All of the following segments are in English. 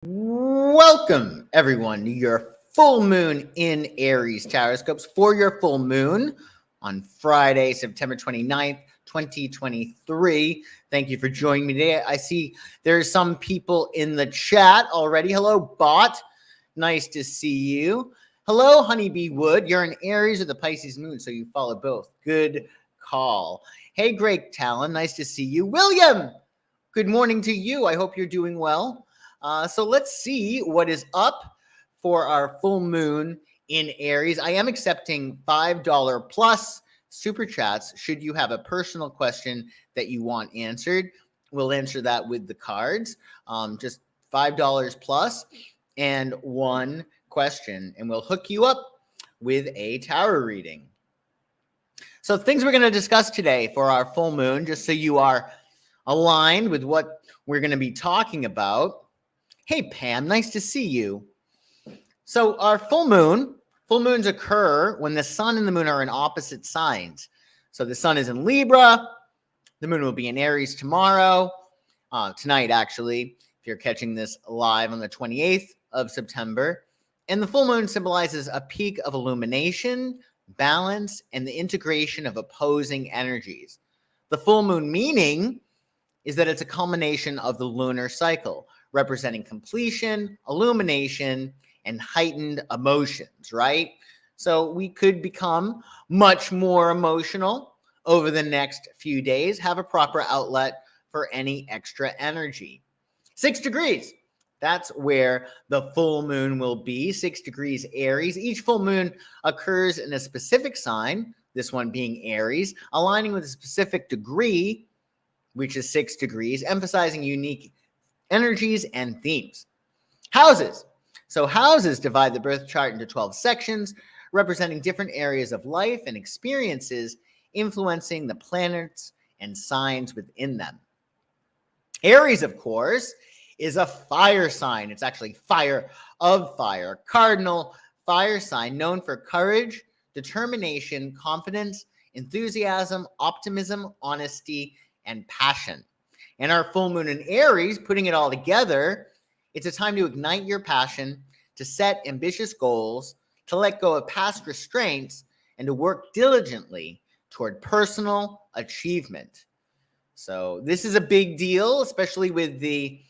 Welcome, everyone, to your full moon in Aries Tarotscopes for your full moon on Friday, September 29th, 2023. Thank you for joining me today. I see there's some people in the chat already. Hello, Bot. Nice to see you. Hello, Honeybee Wood. You're an Aries with the Pisces moon, so you follow both. Good call. Hey, Greg Talon. Nice to see you. William, good morning to you. I hope you're doing well. So let's see what is up for our full moon in Aries. I am accepting $5 plus super chats should you have a personal question that you want answered. We'll answer that with the cards. Just $5 plus and one question, and we'll hook you up with a tarot reading. So things we're going to discuss today for our full moon, just so you are aligned with what we're going to be talking about. Hey, Pam, nice to see you. So our full moons occur when the sun and the moon are in opposite signs. So the sun is in Libra. The moon will be in Aries tomorrow, tonight, actually, if you're catching this live on the 28th of September. And the full moon symbolizes a peak of illumination, balance, and the integration of opposing energies. The full moon meaning is that it's a culmination of the lunar cycle, representing completion, illumination, and heightened emotions, right? So we could become much more emotional over the next few days, have a proper outlet for any extra energy. 6 degrees, that's where the full moon will be, 6 degrees Aries. Each full moon occurs in a specific sign, this one being Aries, aligning with a specific degree, which is 6 degrees, emphasizing unique energies and themes. Houses. So houses divide the birth chart into 12 sections, representing different areas of life and experiences, influencing the planets and signs within them. Aries, of course, is a fire sign. It's actually fire of fire, cardinal fire sign, known for courage, determination, confidence, enthusiasm, optimism, honesty, and passion. And our full moon in Aries, putting it all together, it's a time to ignite your passion, to set ambitious goals, to let go of past restraints, and to work diligently toward personal achievement. So this is a big deal, especially with the,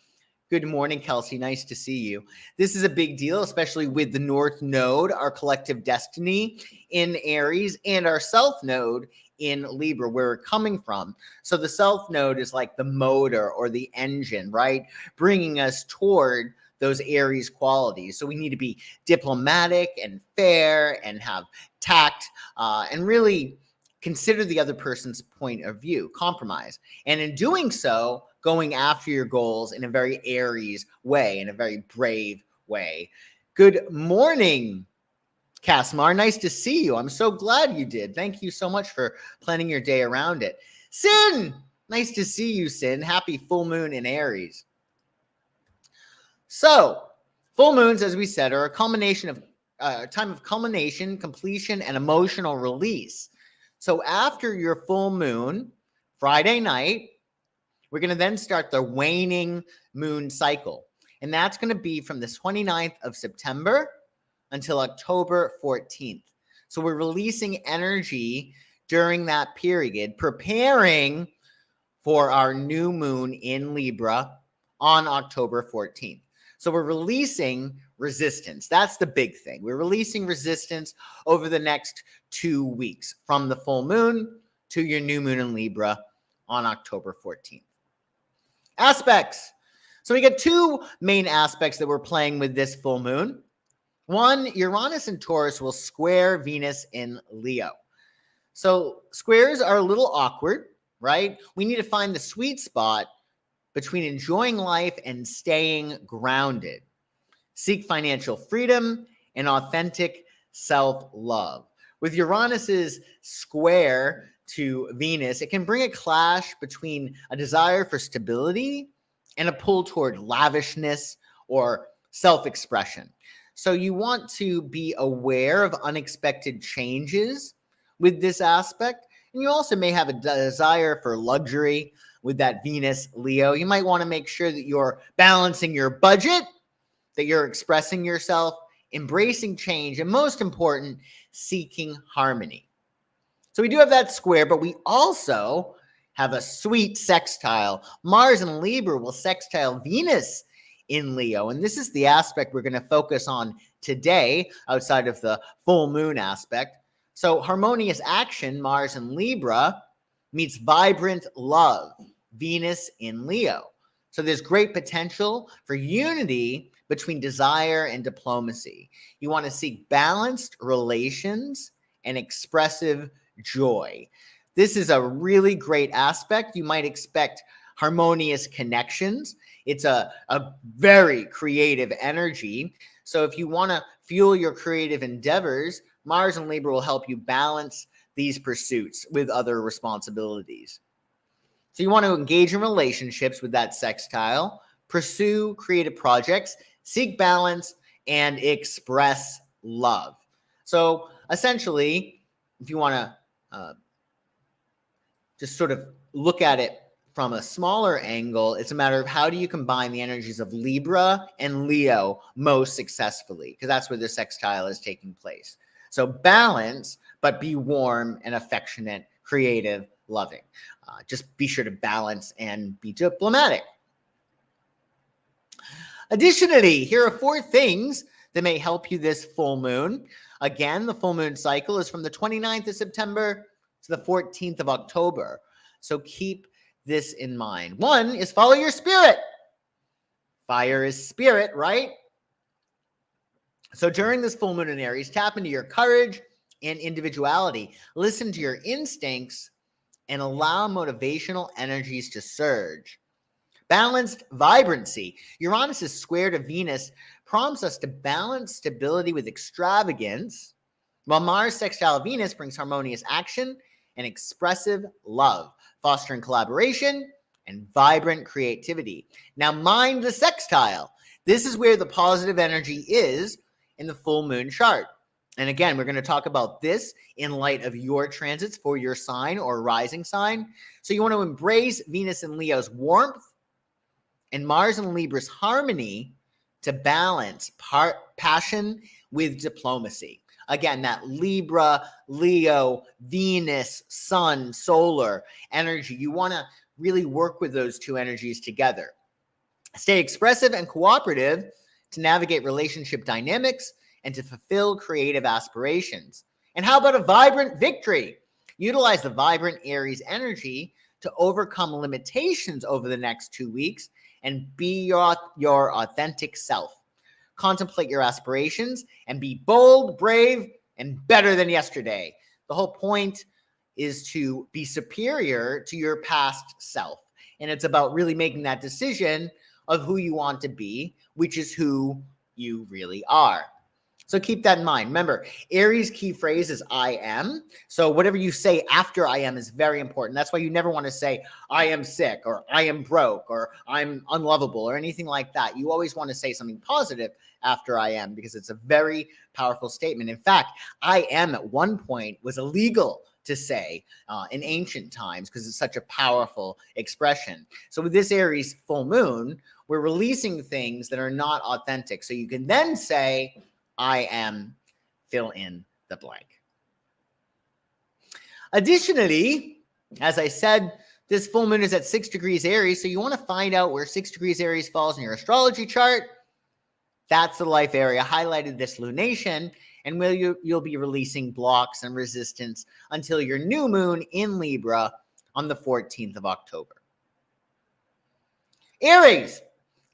good morning, Kelsey, nice to see you. This is a big deal, especially with the North Node, our collective destiny in Aries, and our South Node in Libra, where we're coming from. So the South Node is like the motor or the engine, right? Bringing us toward those Aries qualities. So we need to be diplomatic and fair and have tact and really consider the other person's point of view, compromise. And in doing so, going after your goals in a very Aries way, in a very brave way. Good morning, Casmar, nice to see you. I'm so glad you did. Thank you so much for planning your day around it. Sin, nice to see you, Sin. Happy full moon in Aries. So, full moons, as we said, are a culmination of time of culmination, completion, and emotional release. So after your full moon, Friday night, we're going to then start the waning moon cycle. And that's going to be from the 29th of September until October 14th. So we're releasing energy during that period, preparing for our new moon in Libra on October 14th. So we're releasing resistance. That's the big thing. We're releasing resistance over the next 2 weeks from the full moon to your new moon in Libra on October 14th. Aspects. So we got two main aspects that we're playing with this full moon. One, Uranus and Taurus will square Venus in Leo. So squares are a little awkward, right? We need to find the sweet spot between enjoying life and staying grounded. Seek financial freedom and authentic self-love. With Uranus's square to Venus, it can bring a clash between a desire for stability and a pull toward lavishness or self-expression. So you want to be aware of unexpected changes with this aspect. And you also may have a desire for luxury with that Venus Leo. You might want to make sure that you're balancing your budget that you're expressing yourself, embracing change, and most important, seeking harmony. So we do have that square, but we also have a sweet sextile. Mars in Libra will sextile Venus in Leo. And this is the aspect we're going to focus on today outside of the full moon aspect. So harmonious action, Mars in Libra, meets vibrant love, Venus in Leo. So there's great potential for unity between desire and diplomacy. You want to seek balanced relations and expressive joy. This is a really great aspect. You might expect harmonious connections. It's a very creative energy. So if you want to fuel your creative endeavors, Mars and Libra will help you balance these pursuits with other responsibilities. So you want to engage in relationships with that sextile, pursue creative projects, seek balance, and express love. So essentially, if you want to just sort of look at it from a smaller angle, it's a matter of how do you combine the energies of Libra and Leo most successfully, because that's where the sextile is taking place. So balance, but be warm and affectionate, creative, loving. Just be sure to balance and be diplomatic. Additionally, here are 4 things that may help you this full moon. Again, the full moon cycle is from the 29th of September to the 14th of October. So keep this in mind. 1 is follow your spirit. Fire is spirit, right? So during this full moon in Aries, tap into your courage and individuality. Listen to your instincts and allow motivational energies to surge. Balanced vibrancy. Uranus' square to Venus prompts us to balance stability with extravagance, while Mars sextile Venus brings harmonious action and expressive love, fostering collaboration and vibrant creativity. Now mind the sextile. This is where the positive energy is in the full moon chart. And again, we're going to talk about this in light of your transits for your sign or rising sign. So you want to embrace Venus and Leo's warmth and Mars and Libra's harmony to balance passion with diplomacy. Again, that Libra, Leo, Venus, Sun, solar energy. You want to really work with those 2 energies together. Stay expressive and cooperative to navigate relationship dynamics and to fulfill creative aspirations. And how about a vibrant victory? Utilize the vibrant Aries energy to overcome limitations over the next 2 weeks and be your authentic self. Contemplate your aspirations and be bold, brave, and better than yesterday. The whole point is to be superior to your past self. And it's about really making that decision of who you want to be, which is who you really are. So keep that in mind. Remember, Aries key phrase is I am. So whatever you say after I am is very important. That's why you never want to say I am sick or I am broke or I'm unlovable or anything like that. You always want to say something positive after I am because it's a very powerful statement. In fact, I am at one point was illegal to say in ancient times because it's such a powerful expression. So with this Aries full moon, we're releasing things that are not authentic. So you can then say, I am, fill in the blank. Additionally, as I said, this full moon is at 6 degrees Aries. So you want to find out where 6 degrees Aries falls in your astrology chart. That's the life area. Highlighted this lunation. And you'll be releasing blocks and resistance until your new moon in Libra on the 14th of October. Aries.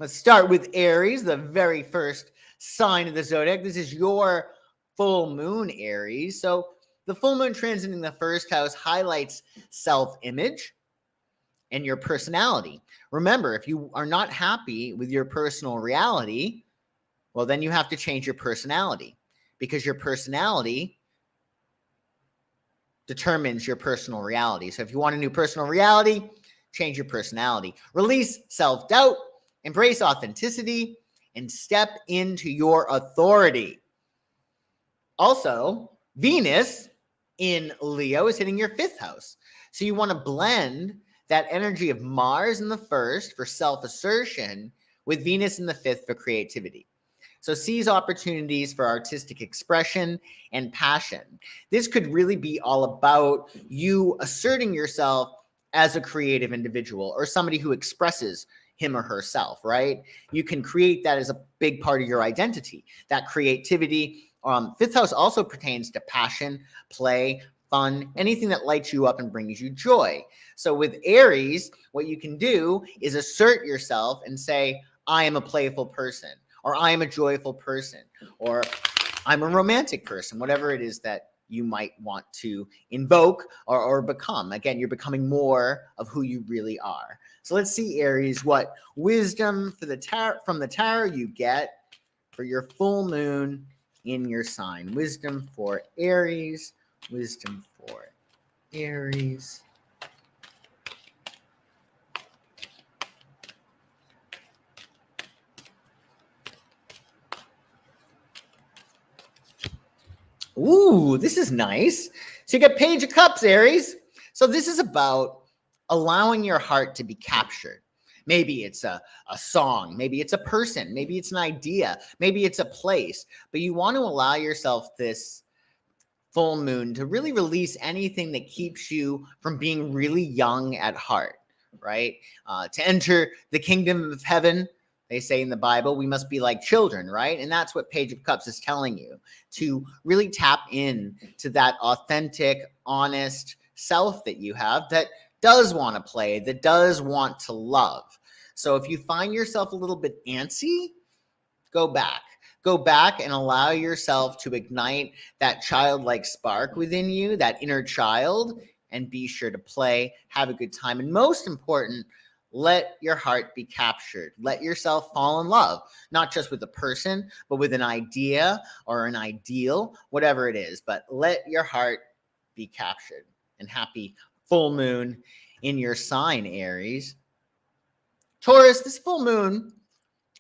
Let's start with Aries, the very first sign of the zodiac. This is your full moon, Aries. So the full moon transit in the first house highlights self-image and your personality. Remember, if you are not happy with your personal reality, well, then you have to change your personality because your personality determines your personal reality. So if you want a new personal reality, change your personality. Release self-doubt, embrace authenticity, and step into your authority. Also, Venus in Leo is hitting your 5th house. So you want to blend that energy of Mars in the 1st for self-assertion with Venus in the 5th for creativity. So seize opportunities for artistic expression and passion. This could really be all about you asserting yourself as a creative individual or somebody who expresses him or herself, right? You can create that as a big part of your identity, that creativity. Fifth house also pertains to passion, play, fun, anything that lights you up and brings you joy. So with Aries, what you can do is assert yourself and say, I am a playful person, or I am a joyful person, or I'm a romantic person, whatever it is that you might want to invoke or become. Again, you're becoming more of who you really are. So let's see, Aries, what wisdom for the from the tarot you get for your full moon in your sign. Wisdom for Aries. Wisdom for Aries. Ooh, this is nice. So you get Page of Cups, Aries. So this is about allowing your heart to be captured. Maybe it's a song, maybe it's a person, maybe it's an idea, maybe it's a place, but you want to allow yourself this full moon to really release anything that keeps you from being really young at heart, right? To enter the kingdom of heaven, they say in the Bible, we must be like children, right? And that's what Page of Cups is telling you, to really tap in to that authentic, honest self that you have that does want to play, that does want to love. So if you find yourself a little bit antsy, go back. Go back and allow yourself to ignite that childlike spark within you, that inner child, and be sure to play, have a good time. And most important, let your heart be captured. Let yourself fall in love, not just with a person, but with an idea or an ideal, whatever it is. But let your heart be captured. And happy full moon in your sign, Aries. Taurus, this full moon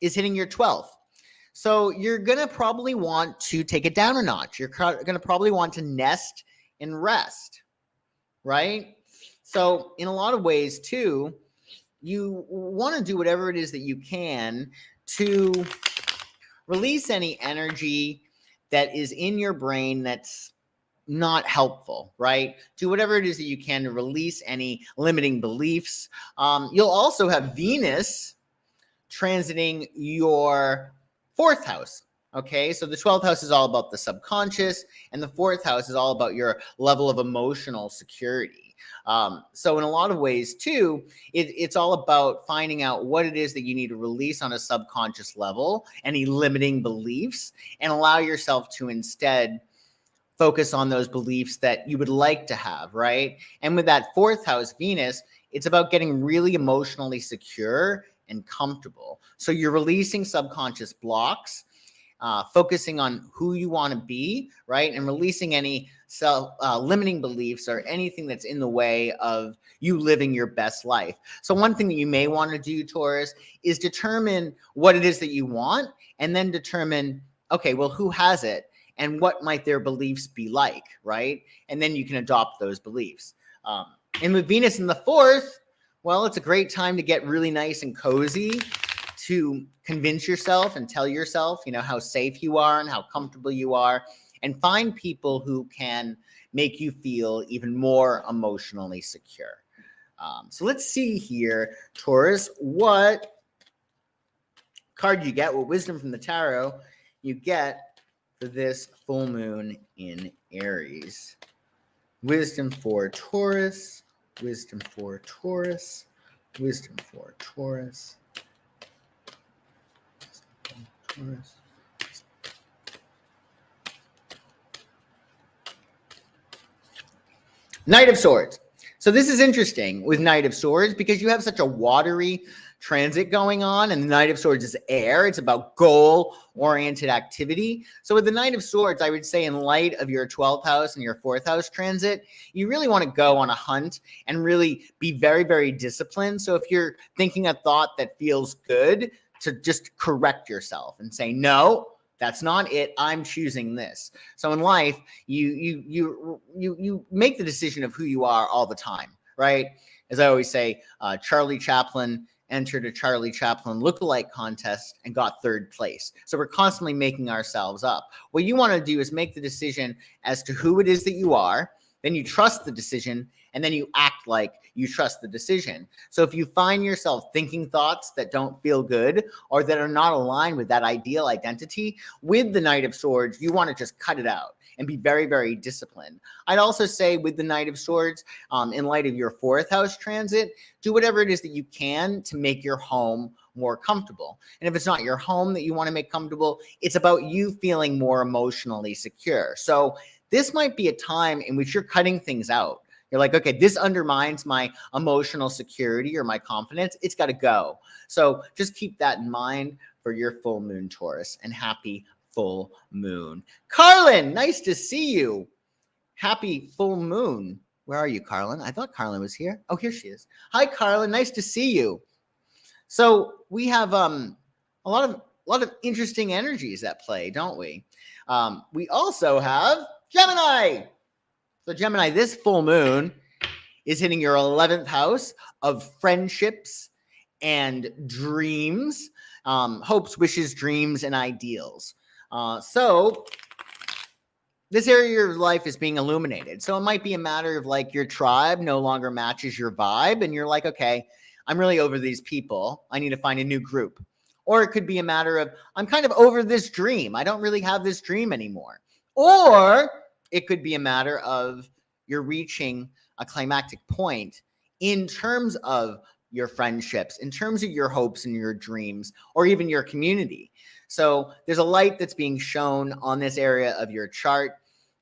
is hitting your 12th. So you're going to probably want to take it down a notch. You're going to probably want to nest and rest, right? So in a lot of ways, too, you want to do whatever it is that you can to release any energy that is in your brain that's not helpful, right? Do whatever it is that you can to release any limiting beliefs. You'll also have Venus transiting your 4th house. Okay, so the 12th house is all about the subconscious, and the 4th house is all about your level of emotional security. So in a lot of ways, too, it's all about finding out what it is that you need to release on a subconscious level, any limiting beliefs, and allow yourself to instead focus on those beliefs that you would like to have, right? And with that 4th house, Venus, it's about getting really emotionally secure and comfortable. So you're releasing subconscious blocks, focusing on who you want to be, right? And releasing any limiting beliefs or anything that's in the way of you living your best life. So one thing that you may want to do, Taurus, is determine what it is that you want, and then determine, okay, well, who has it? And what might their beliefs be like, right? And then you can adopt those beliefs. And with Venus in the 4th, well, it's a great time to get really nice and cozy, to convince yourself and tell yourself, you know, how safe you are and how comfortable you are, and find people who can make you feel even more emotionally secure. So let's see here, Taurus, what card you get, what wisdom from the tarot you get for this full moon in Aries. Wisdom for Taurus, wisdom for Taurus, wisdom for Taurus. Taurus. Knight of Swords. So this is interesting with Knight of Swords because you have such a watery transit going on, and the Knight of Swords is air. It's about goal-oriented activity. So with the Knight of Swords, I would say in light of your 12th house and your 4th house transit, you really want to go on a hunt and really be very, very disciplined. So if you're thinking a thought that feels good, to just correct yourself and say, no, that's not it. I'm choosing this. So in life, you make the decision of who you are all the time, right? As I always say, Charlie Chaplin entered a Charlie Chaplin lookalike contest and got 3rd place. So we're constantly making ourselves up. What you want to do is make the decision as to who it is that you are, then you trust the decision, and then you act like you trust the decision. So if you find yourself thinking thoughts that don't feel good or that are not aligned with that ideal identity, with the Knight of Swords, you want to just cut it out and be very, very disciplined. I'd also say with the Knight of Swords, in light of your 4th house transit, do whatever it is that you can to make your home more comfortable. And if it's not your home that you want to make comfortable, it's about you feeling more emotionally secure. So this might be a time in which you're cutting things out. You're like, okay, this undermines my emotional security or my confidence. It's got to go. So just keep that in mind for your full moon, Taurus, and happy full moon. Carlin, nice to see you. Happy full moon. Where are you, Carlin? I thought Carlin was here. Oh, here she is. Hi, Carlin. Nice to see you. So we have a lot of interesting energies at play, don't we? We also have Gemini. So Gemini, this full moon is hitting your 11th house of friendships and dreams, hopes, wishes, dreams, and ideals. So this area of your life is being illuminated. So it might be a matter of like your tribe no longer matches your vibe and you're like, okay, I'm really over these people. I need to find a new group. Or it could be a matter of I'm kind of over this dream. I don't really have this dream anymore. Or it could be a matter of you're reaching a climactic point in terms of your friendships, in terms of your hopes and your dreams, or even your community. So there's a light that's being shown on this area of your chart,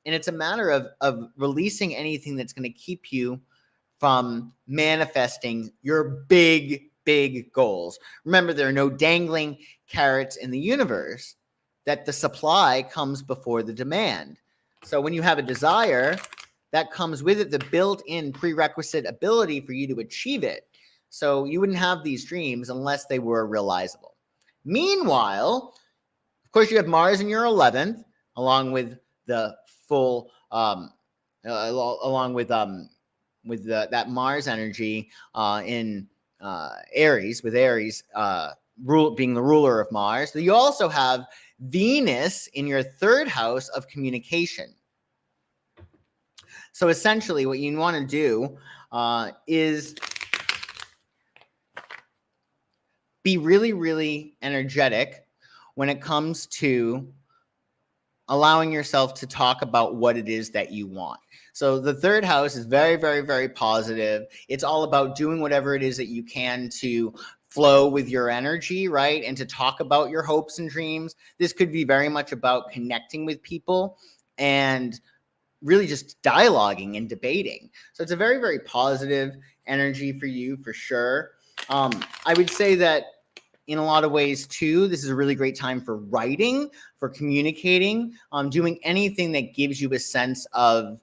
and it's a matter of releasing anything that's going to keep you from manifesting your big, big goals. Remember, there are no dangling carrots in the universe, that the supply comes before the demand. So when you have a desire, that comes with it the built-in prerequisite ability for you to achieve it. So you wouldn't have these dreams unless they were realizable. Meanwhile, of course, you have Mars in your 11th, along with the full, that Mars energy in Aries, with Aries being the ruler of Mars. You also have Venus in your 3rd house of communication. So essentially what you want to do is be really, really energetic when it comes to allowing yourself to talk about what it is that you want. So the 3rd house is very, very, very positive. It's all about doing whatever it is that you can to flow with your energy, right? And to talk about your hopes and dreams. This could be very much about connecting with people and really just dialoguing and debating. So it's a very, very positive energy for you, for sure. I would say that in a lot of ways too, this is a really great time for writing, for communicating, doing anything that gives you a sense of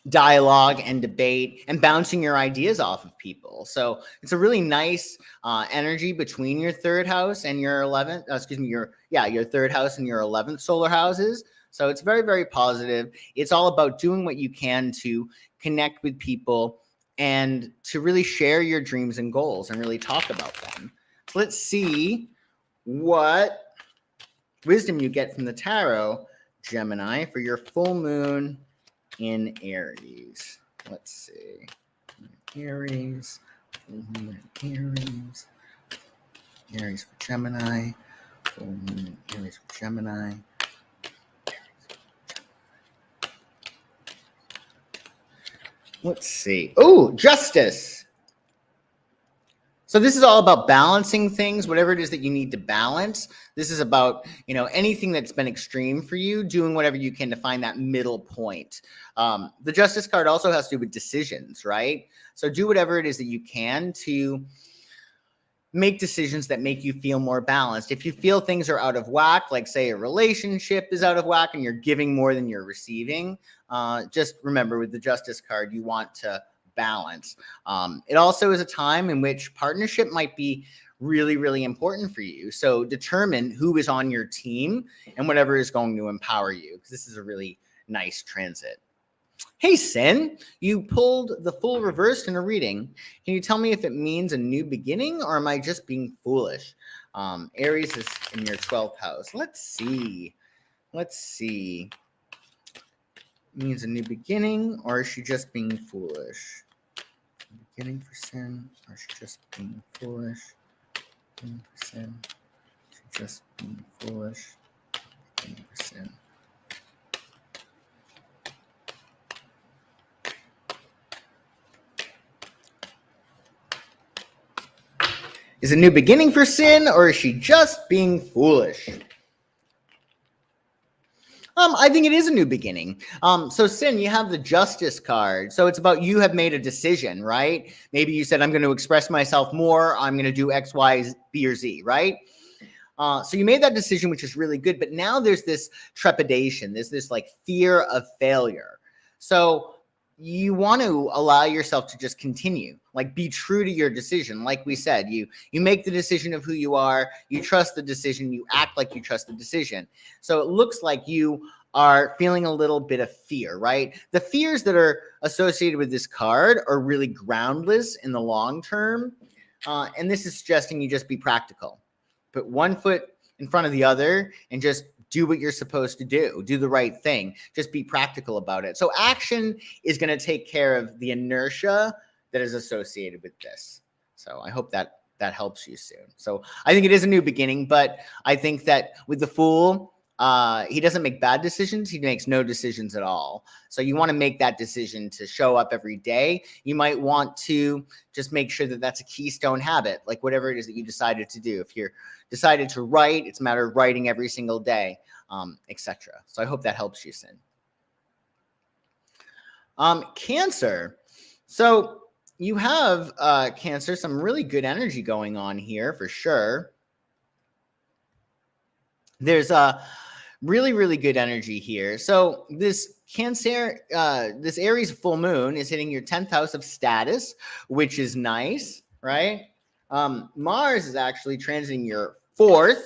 dialogue and debate and bouncing your ideas off of people. So it's a really nice energy between your 3rd house and your 11th, your 3rd house and your 11th solar houses. So it's very, very positive. It's all about doing what you can to connect with people and to really share your dreams and goals and really talk about them. So let's see what wisdom you get from the tarot, Gemini, for your full moon in Aries. Let's see. Aries. Aries. Aries for Gemini. Full moon Aries for Gemini. Let's see. Oh, Justice. So this is all about balancing things, whatever it is that you need to balance. This is about, anything that's been extreme for you, doing whatever you can to find that middle point. The Justice card also has to do with decisions, right? So do whatever it is that you can to make decisions that make you feel more balanced. If you feel things are out of whack, like say a relationship is out of whack and you're giving more than you're receiving, just remember with the Justice card, you want to balance. It also is a time in which partnership might be really, really important for you. So determine who is on your team and whatever is going to empower you, because this is a really nice transit. Hey, Sin, you pulled the Fool reversed in a reading. Can you tell me if it means a new beginning or am I just being foolish? Aries is in your 12th house. Let's see. It means a new beginning or is she just being foolish? Beginning for Sin or is she just being foolish? Beginning for Sin. Is she just being foolish? Beginning for Sin. Is a new beginning for Sin, or is she just being foolish? I think it is a new beginning. So Sin, you have the Justice card. So it's about you have made a decision, right? Maybe you said, I'm going to express myself more. I'm going to do X, Y, B, or Z, right? So you made that decision, which is really good. But now there's this trepidation. There's this like fear of failure. So you want to allow yourself to just continue, like be true to your decision. Like we said, you make the decision of who you are, you trust the decision, you act like you trust the decision. So it looks like you are feeling a little bit of fear, right? The fears that are associated with this card are really groundless in the long term. And this is suggesting you just be practical. Put one foot in front of the other and just do what you're supposed to do. Do the right thing. Just be practical about it. So action is going to take care of the inertia that is associated with this. So I hope that helps you soon. So I think it is a new beginning, but I think that with the Fool, he doesn't make bad decisions. He makes no decisions at all. So you want to make that decision to show up every day. You might want to just make sure that that's a keystone habit, like whatever it is that you decided to do. If you're decided to write, it's a matter of writing every single day, etc. So I hope that helps you, Sin. Cancer. So you have, Cancer, some really good energy going on here for sure. There's a really, really good energy here. So this Cancer, this Aries full moon is hitting your 10th house of status, which is nice, right? Mars is actually transiting your 4th,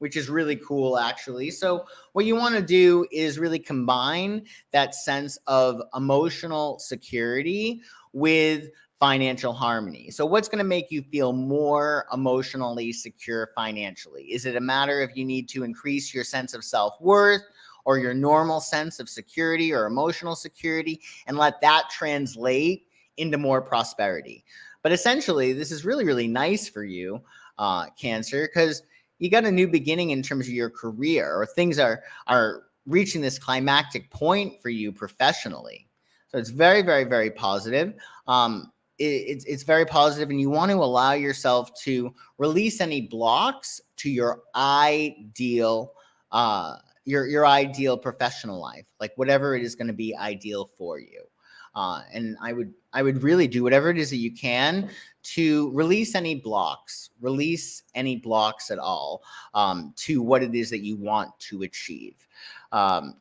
which is really cool, actually. So what you want to do is really combine that sense of emotional security with financial harmony. So what's going to make you feel more emotionally secure financially? Is it a matter of you need to increase your sense of self-worth or your normal sense of security or emotional security and let that translate into more prosperity? But essentially, this is really, really nice for you, Cancer, because you got a new beginning in terms of your career, or things are reaching this climactic point for you professionally. So it's very, very, very positive. It's very positive, and you want to allow yourself to release any blocks to your ideal your ideal professional life, like whatever it is going to be ideal for you. And I would really do whatever it is that you can to release any blocks at all to what it is that you want to achieve.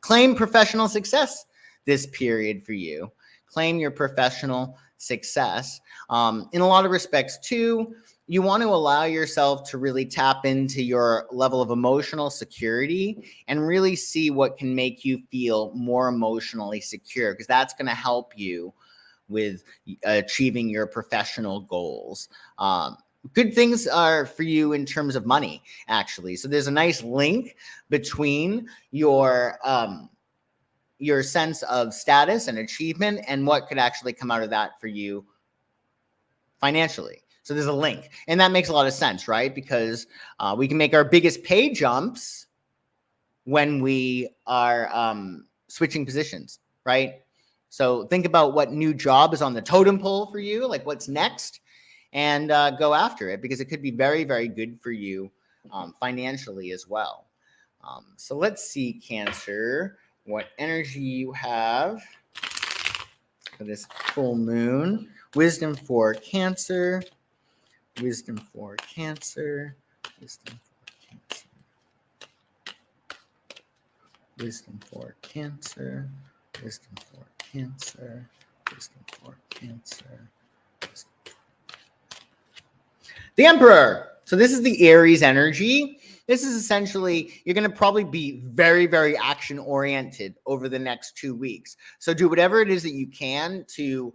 Claim professional success this period for you. Claim your professional success. In a lot of respects too, you want to allow yourself to really tap into your level of emotional security and really see what can make you feel more emotionally secure, because that's going to help you with achieving your professional goals. Good things are for you in terms of money, actually. So there's a nice link between your sense of status and achievement and what could actually come out of that for you financially. So there's a link, and that makes a lot of sense, right? Because we can make our biggest pay jumps when we are switching positions, right? So think about what new job is on the totem pole for you, like what's next, and go after it, because it could be very, very good for you financially as well. So let's see, Cancer, what energy you have for this full moon. Wisdom for Cancer. Wisdom for Cancer. Wisdom for Cancer. Wisdom for Cancer. Wisdom for Cancer. Wisdom for Cancer. The Emperor. So this is the Aries energy. this is essentially, you're going to probably be very, very action oriented over the next 2 weeks. So do whatever it is that you can to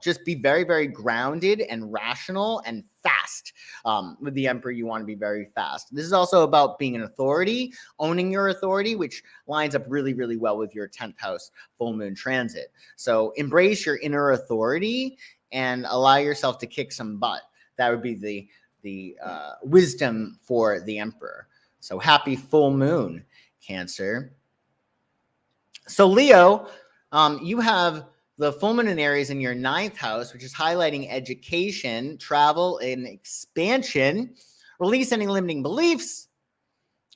just be very, very grounded and rational and fast. With the Emperor, you want to be very fast. This is also about being an authority, owning your authority, which lines up really, really well with your 10th house full moon transit. So embrace your inner authority and allow yourself to kick some butt. That would be the wisdom for the Emperor. So happy full moon, Cancer. So Leo, you have the full moon in Aries in your 9th house, which is highlighting education, travel, and expansion. Release any limiting beliefs,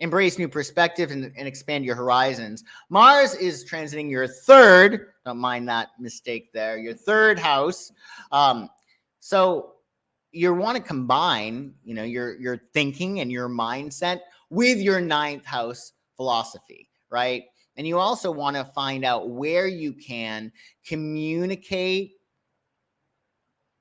embrace new perspectives, and expand your horizons. Mars is transiting your 3rd, don't mind that mistake there, your 3rd house. So you want to combine, your thinking and your mindset with your 9th house philosophy, right? And you also want to find out where you can communicate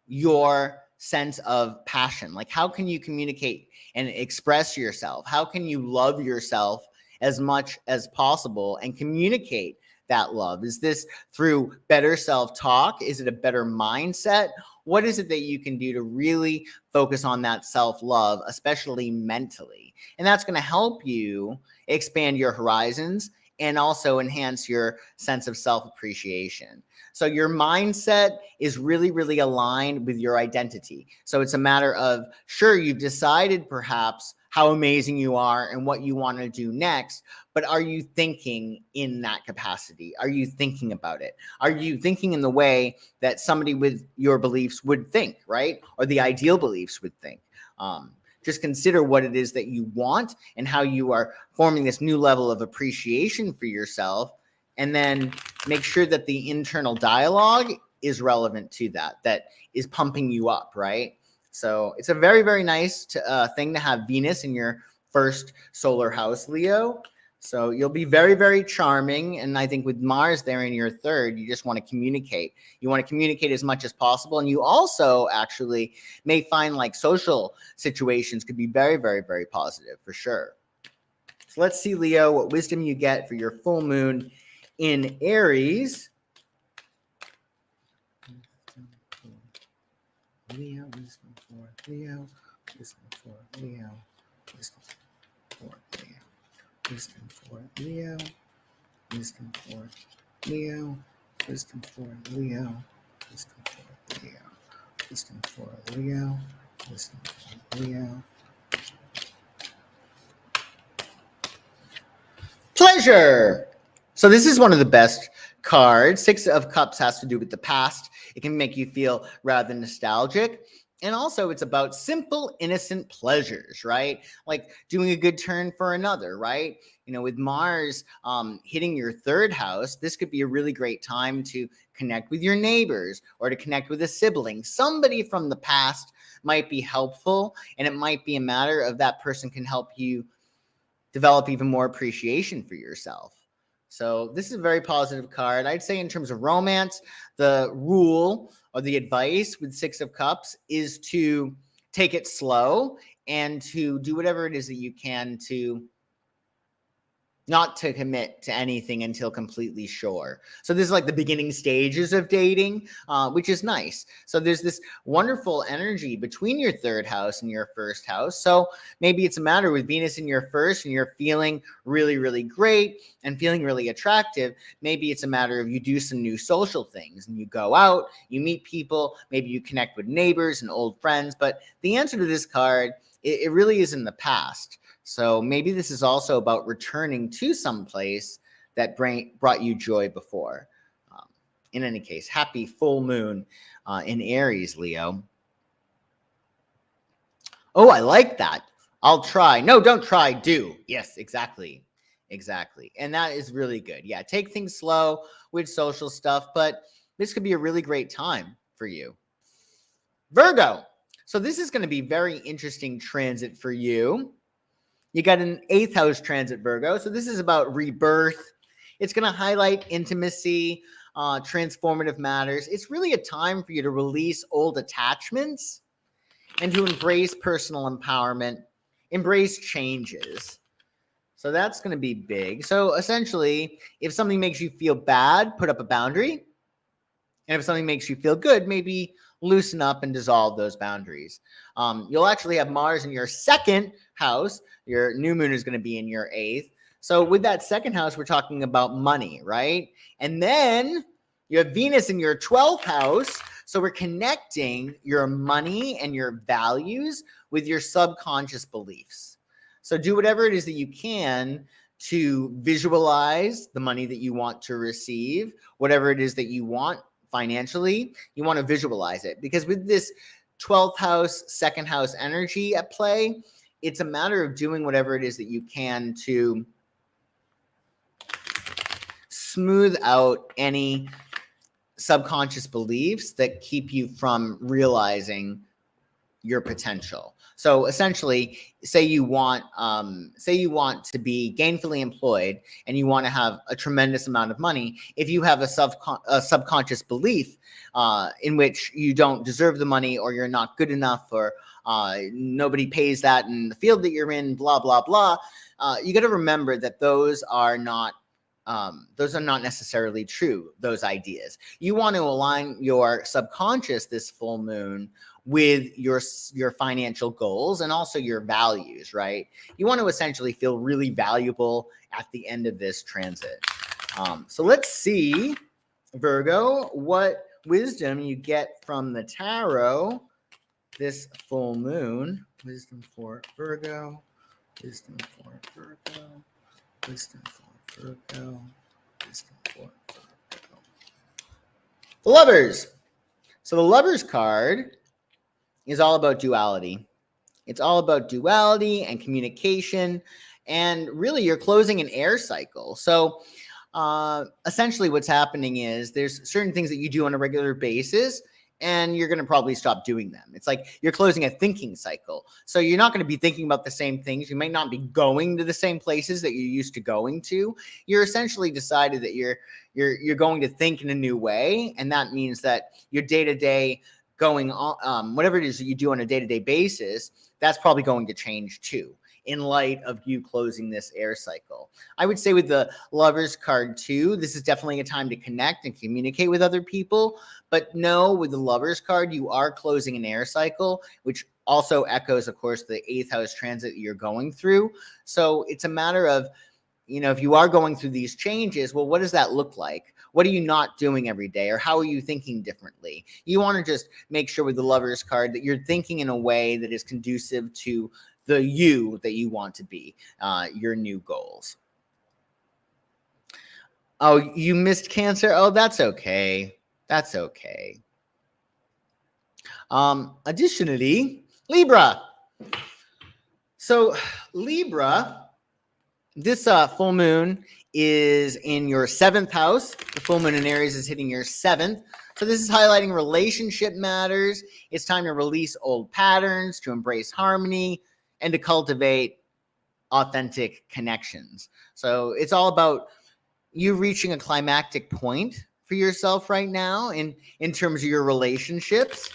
your sense of passion. Like, how can you communicate and express yourself? How can you love yourself as much as possible and communicate that love? Is this through better self-talk? Is it a better mindset? What is it that you can do to really focus on that self-love, especially mentally? And that's going to help you expand your horizons and also enhance your sense of self-appreciation. So your mindset is really, really aligned with your identity. So it's a matter of, sure, you've decided perhaps how amazing you are and what you want to do next, but are you thinking in that capacity? Are you thinking about it? Are you thinking in the way that somebody with your beliefs would think, right? Or the ideal beliefs would think? Just consider what it is that you want and how you are forming this new level of appreciation for yourself. And then make sure that the internal dialogue is relevant to that is pumping you up, right? So it's a very, very nice thing to have Venus in your 1st solar house, Leo. So you'll be very, very charming. And I think with Mars there in your 3rd, you just want to communicate. You want to communicate as much as possible. And you also actually may find like social situations could be very, very, very positive for sure. So let's see, Leo, what wisdom you get for your full moon in Aries. Leo, wisdom for Leo, wisdom for Leo, wisdom for Leo. Wisdom for Leo, wisdom for Leo, wisdom for Leo, wisdom for Leo, wisdom for Leo, wisdom for Leo. Pleasure. So this is one of the best cards. 6 of Cups has to do with the past. It can make you feel rather nostalgic. And also it's about simple, innocent pleasures, right? Like doing a good turn for another, right? With Mars hitting your 3rd house, this could be a really great time to connect with your neighbors or to connect with a sibling. Somebody from the past might be helpful, and it might be a matter of that person can help you develop even more appreciation for yourself. So this is a very positive card. I'd say in terms of romance, the rule or the advice with 6 of Cups is to take it slow and to do whatever it is that you can to not to commit to anything until completely sure. So this is like the beginning stages of dating, which is nice. So there's this wonderful energy between your 3rd house and your 1st house. So maybe it's a matter with Venus in your 1st and you're feeling really, really great and feeling really attractive. Maybe it's a matter of you do some new social things and you go out, you meet people, maybe you connect with neighbors and old friends. But the answer to this card, it really is in the past. So maybe this is also about returning to some place that brought you joy before. In any case, happy full moon in Aries, Leo. Oh, I like that. I'll try. No, don't try. Do. Yes, exactly. Exactly. And that is really good. Yeah, take things slow with social stuff, but this could be a really great time for you. Virgo. So this is going to be very interesting transit for you. You got an 8th house transit, Virgo. So this is about rebirth. It's going to highlight intimacy, transformative matters. It's really a time for you to release old attachments and to embrace personal empowerment embrace changes. So that's going to be big. So essentially, if something makes you feel bad, put up a boundary. And if something makes you feel good, maybe loosen up and dissolve those boundaries. You'll actually have Mars in your second house. Your new moon is going to be in your eighth. So with that second house, we're talking about money, right? And then you have Venus in your 12th house. So we're connecting your money and your values with your subconscious beliefs. So do whatever it is that you can to visualize the money that you want to receive, whatever it is that you want financially, you want to visualize it. Because with this 12th house, second house energy at play, it's a matter of doing whatever it is that you can to smooth out any subconscious beliefs that keep you from realizing your potential. So essentially, say you want to be gainfully employed and you want to have a tremendous amount of money. If you have a subconscious belief in which you don't deserve the money, or you're not good enough, or nobody pays that in the field that you're in, blah, blah, blah, you got to remember that those are not necessarily true, those ideas. You want to align your subconscious this full moon with your financial goals and also your values, right? You want to essentially feel really valuable at the end of this transit. So let's see, Virgo, what wisdom you get from the tarot this full moon. Wisdom for Virgo, wisdom for Virgo, wisdom for Virgo, wisdom for Virgo. The Lovers. So the Lovers card is all about duality. It's all about duality and communication. And really, you're closing an air cycle. So essentially what's happening is there's certain things that you do on a regular basis, and you're going to probably stop doing them. It's like you're closing a thinking cycle. So you're not going to be thinking about the same things. You might not be going to the same places that you're used to going to. You're essentially decided that you're going to think in a new way. And that means that your day-to-day going on, whatever it is that you do on a day-to-day basis, that's probably going to change too, in light of you closing this air cycle. I would say with the Lovers card too, this is definitely a time to connect and communicate with other people. But no, with the Lovers card, you are closing an air cycle, which also echoes, of course, the 8th house transit you're going through. So it's a matter of, if you are going through these changes, well, what does that look like? What are you not doing every day? Or how are you thinking differently? You want to just make sure with the Lovers card that you're thinking in a way that is conducive to the you that you want to be, your new goals. Oh, you missed Cancer? Oh, that's okay. That's okay. Additionally, Libra. So Libra, this full moon is in your 7th house. The full moon in Aries is hitting your 7th. So this is highlighting relationship matters. It's time to release old patterns, to embrace harmony, and to cultivate authentic connections. So it's all about you reaching a climactic point for yourself right now in terms of your relationships.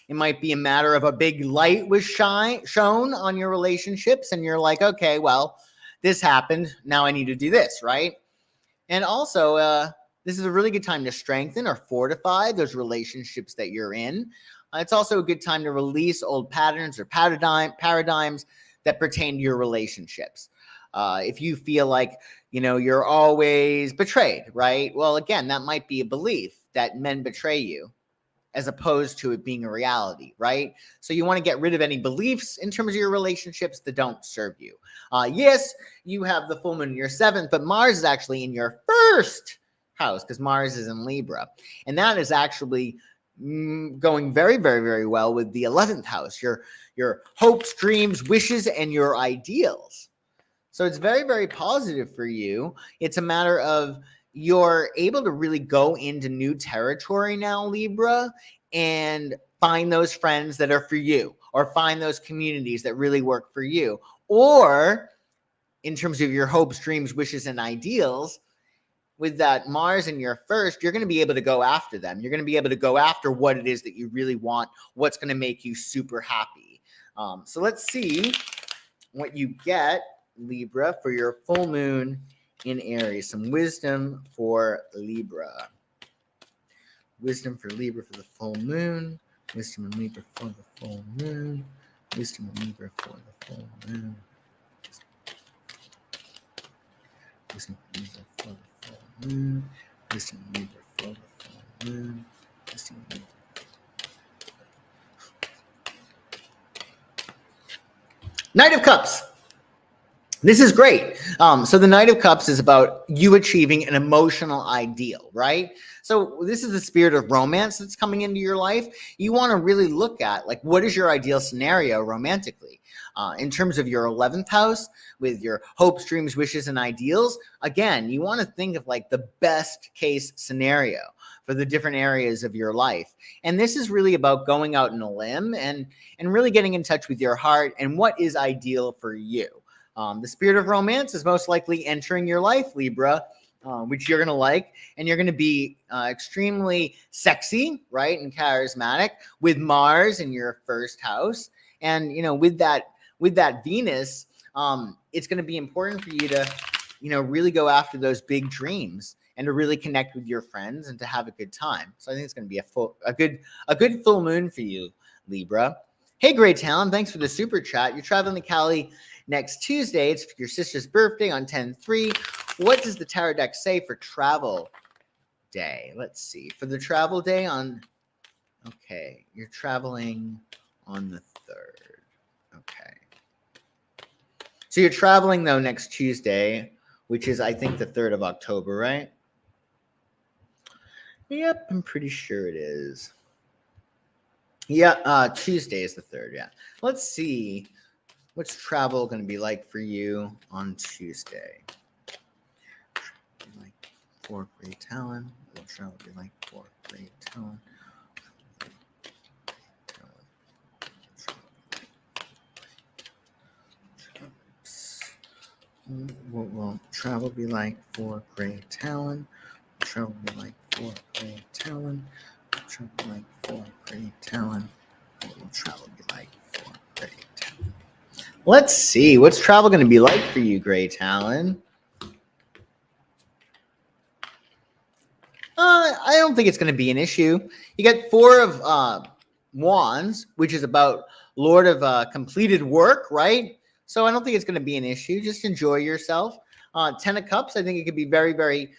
It might be a matter of a big light was shown on your relationships, and you're like, okay, well, this happened. Now I need to do this, right? And also, this is a really good time to strengthen or fortify those relationships that you're in. It's also a good time to release old patterns or paradigms that pertain to your relationships. If you feel like, you're always betrayed, right? Well, again, that might be a belief that men betray you, as opposed to it being a reality, right? So you want to get rid of any beliefs in terms of your relationships that don't serve you. Yes, you have the full moon in your 7th, but Mars is actually in your 1st house, because Mars is in Libra. And that is actually going very, very, very well with the 11th house, your hopes, dreams, wishes, and your ideals. So it's very, very positive for you. It's a matter of you're able to really go into new territory now, Libra, and find those friends that are for you, or find those communities that really work for you. Or in terms of your hopes, dreams, wishes, and ideals, with that Mars in your 1st, you're going to be able to go after them. You're going to be able to go after what it is that you really want, what's going to make you super happy. So let's see what you get, Libra, for your full moon in Aries. Some wisdom for Libra. Wisdom for Libra for the full moon. Wisdom in Libra for the full moon. Wisdom in Libra for the full moon. Wisdom in Libra for the full moon. Wisdom in Libra for the full moon. Wisdom in Libra. Knight of Cups. This is great. So the Knight of Cups is about you achieving an emotional ideal, right? So this is the spirit of romance that's coming into your life. You want to really look at, like, what is your ideal scenario romantically? In terms of your 11th house with your hopes, dreams, wishes, and ideals, again, you want to think of like the best case scenario for the different areas of your life. And this is really about going out on a limb and really getting in touch with your heart and what is ideal for you. The spirit of romance is most likely entering your life, Libra, which you're going to like, and you're going to be extremely sexy, right, and charismatic with Mars in your first house. And, you know, with that Venus, it's going to be important for you to, you know, really go after those big dreams and to really connect with your friends and to have a good time. So I think it's going to be a good full moon for you, Libra. Hey, Great Talent, thanks for the super chat. You're traveling to Cali next Tuesday. It's your sister's birthday on 10/3. What does the tarot deck say for travel day? Let's see. For the travel day okay, you're traveling on the 3rd. Okay. So you're traveling, though, next Tuesday, which is, I think, the 3rd of October, right? Yep, I'm pretty sure it is. Yeah, Tuesday is the 3rd, yeah. Let's see. What's travel going to be like for you on Tuesday? Like for Great Talent. What'll travel be like for Great Talent? What will travel be like for Great Talent? Travel be like for Great Talent? Travel be like for Great Talent? What will travel be like for Great Talent? Let's see. What's travel going to be like for you, Great Talent? I don't think it's going to be an issue. You get 4 of Wands, which is about Lord of completed work, right? So I don't think it's going to be an issue. Just enjoy yourself. 10 of Cups, I think it could be very, very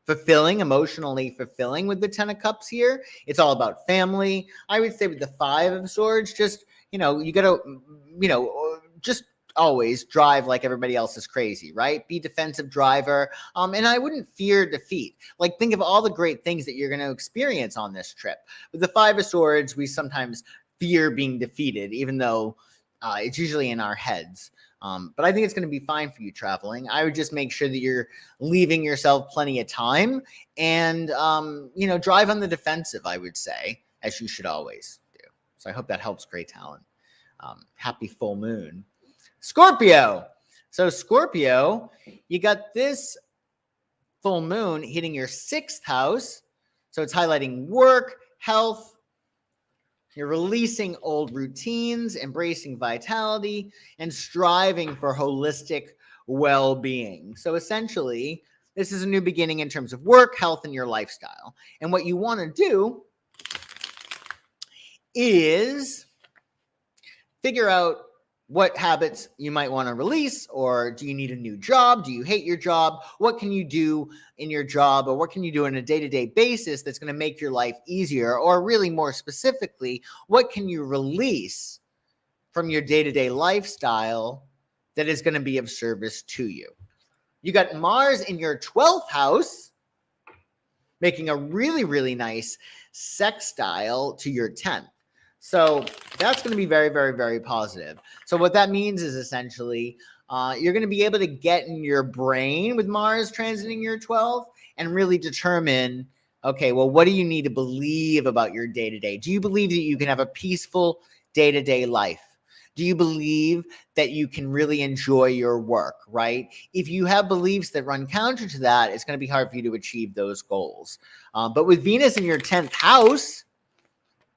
fulfilling, emotionally fulfilling with the 10 of Cups here. It's all about family. I would say with the 5 of Swords, just, you know, you got to, you know, just always drive like everybody else is crazy, right? Be defensive driver. And I wouldn't fear defeat. Like, think of all the great things that you're going to experience on this trip. With the 5 of Swords, we sometimes fear being defeated, even though it's usually in our heads. But I think it's going to be fine for you traveling. I would just make sure that you're leaving yourself plenty of time and, you know, drive on the defensive, I would say, as you should always do. So I hope that helps, Great Talent. Happy full moon. Scorpio. So Scorpio, you got this full moon hitting your 6th house. So it's highlighting work, health. You're releasing old routines, embracing vitality, and striving for holistic well-being. So essentially, this is a new beginning in terms of work, health, and your lifestyle. And what you want to do is figure out what habits you might want to release, or do you need a new job? Do you hate your job? What can you do in your job, or what can you do on a day-to-day basis that's going to make your life easier? Or really more specifically, what can you release from your day-to-day lifestyle that is going to be of service to you? You got Mars in your 12th house, making a really, really nice sextile to your 10th. So that's going to be very, very, very positive. So what that means is essentially you're going to be able to get in your brain with Mars transiting your 12th and really determine, okay, well, what do you need to believe about your day-to-day? Do you believe that you can have a peaceful day-to-day life? Do you believe that you can really enjoy your work, right? If you have beliefs that run counter to that, it's going to be hard for you to achieve those goals. But with Venus in your 10th house,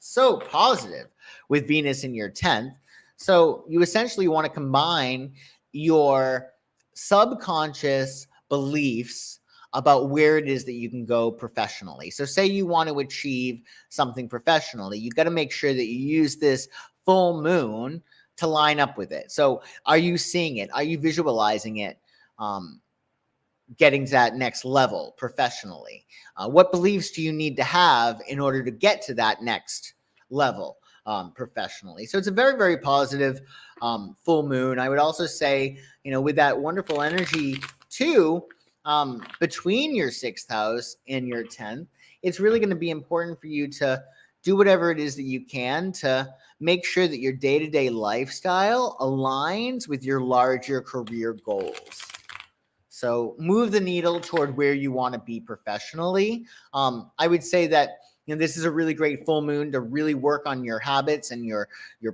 so positive with Venus in your 10th. So you essentially want to combine your subconscious beliefs about where it is that you can go professionally. So say you want to achieve something professionally, you got to make sure that you use this full moon to line up with it. So are you seeing it? Are you visualizing it? Getting to that next level professionally? What beliefs do you need to have in order to get to that next level professionally? So it's a very, very positive full moon. I would also say, with that wonderful energy too, between your 6th house and your 10th, it's really going to be important for you to do whatever it is that you can to make sure that your day-to-day lifestyle aligns with your larger career goals. So move the needle toward where you want to be professionally. I would say that this is a really great full moon to really work on your habits and your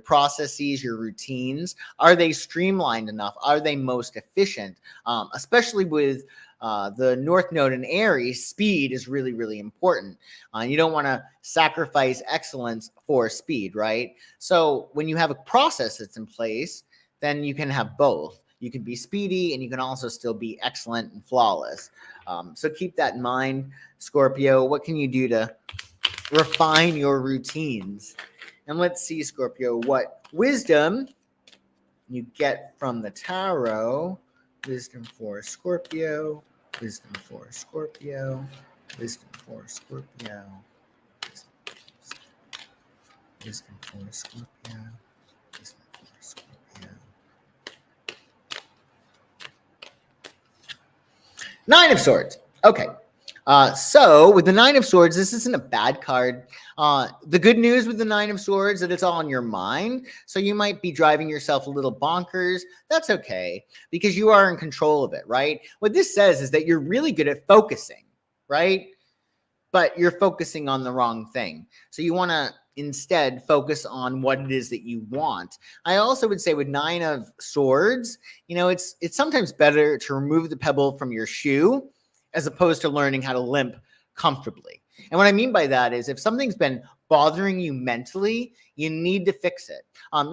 processes, your routines. Are they streamlined enough? Are they most efficient? Especially with the North Node in Aries, speed is really, really important. You don't want to sacrifice excellence for speed, right? So when you have a process that's in place, then you can have both. You can be speedy and you can also still be excellent and flawless. So keep that in mind, Scorpio. What can you do to refine your routines? And let's see, Scorpio, what wisdom you get from the tarot. Wisdom for Scorpio. Wisdom for Scorpio. Wisdom for Scorpio. Wisdom for Scorpio. Wisdom for Scorpio. 9 of Swords. Okay. So with the 9 of Swords, this isn't a bad card. The good news with the 9 of Swords is that it's all in your mind. So you might be driving yourself a little bonkers. That's okay, because you are in control of it, right? What this says is that you're really good at focusing, right? But you're focusing on the wrong thing. So you want to instead focus on what it is that you want. I also would say with 9 of Swords, it's sometimes better to remove the pebble from your shoe as opposed to learning how to limp comfortably. And what I mean by that is if something's been bothering you mentally, you need to fix it.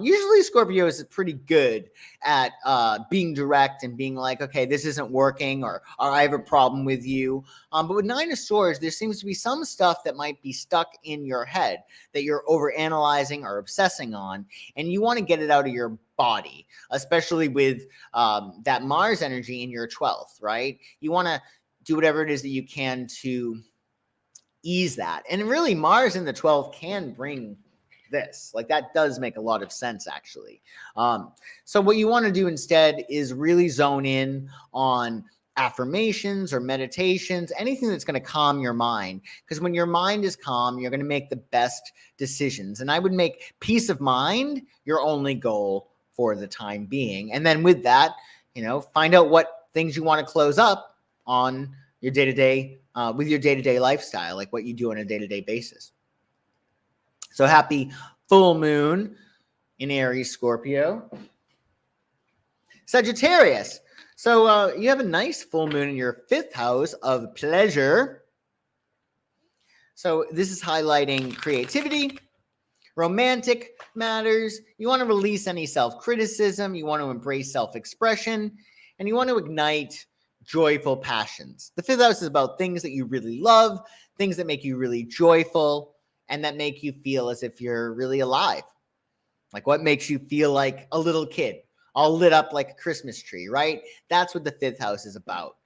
Usually Scorpio is pretty good at being direct and being like, okay, this isn't working, or I have a problem with you. But with 9 of Swords, there seems to be some stuff that might be stuck in your head that you're overanalyzing or obsessing on, and you want to get it out of your body, especially with that Mars energy in your 12th, right? You want to do whatever it is that you can to ease that. And really, Mars in the 12th can bring this. Like, that does make a lot of sense, actually. So what you want to do instead is really zone in on affirmations or meditations, anything that's going to calm your mind. Because when your mind is calm, you're going to make the best decisions. And I would make peace of mind your only goal for the time being. And then with that, find out what things you want to close up on your day-to-day, with your day-to-day lifestyle, like what you do on a day-to-day basis. So happy full moon in Aries, Scorpio. Sagittarius. So you have a nice full moon in your 5th house of pleasure. So this is highlighting creativity, romantic matters. You want to release any self-criticism. You want to embrace self-expression, and you want to ignite joyful passions. The 5th house is about things that you really love, things that make you really joyful, and that make you feel as if you're really alive. Like what makes you feel like a little kid, all lit up like a Christmas tree, right? That's what the 5th house is about.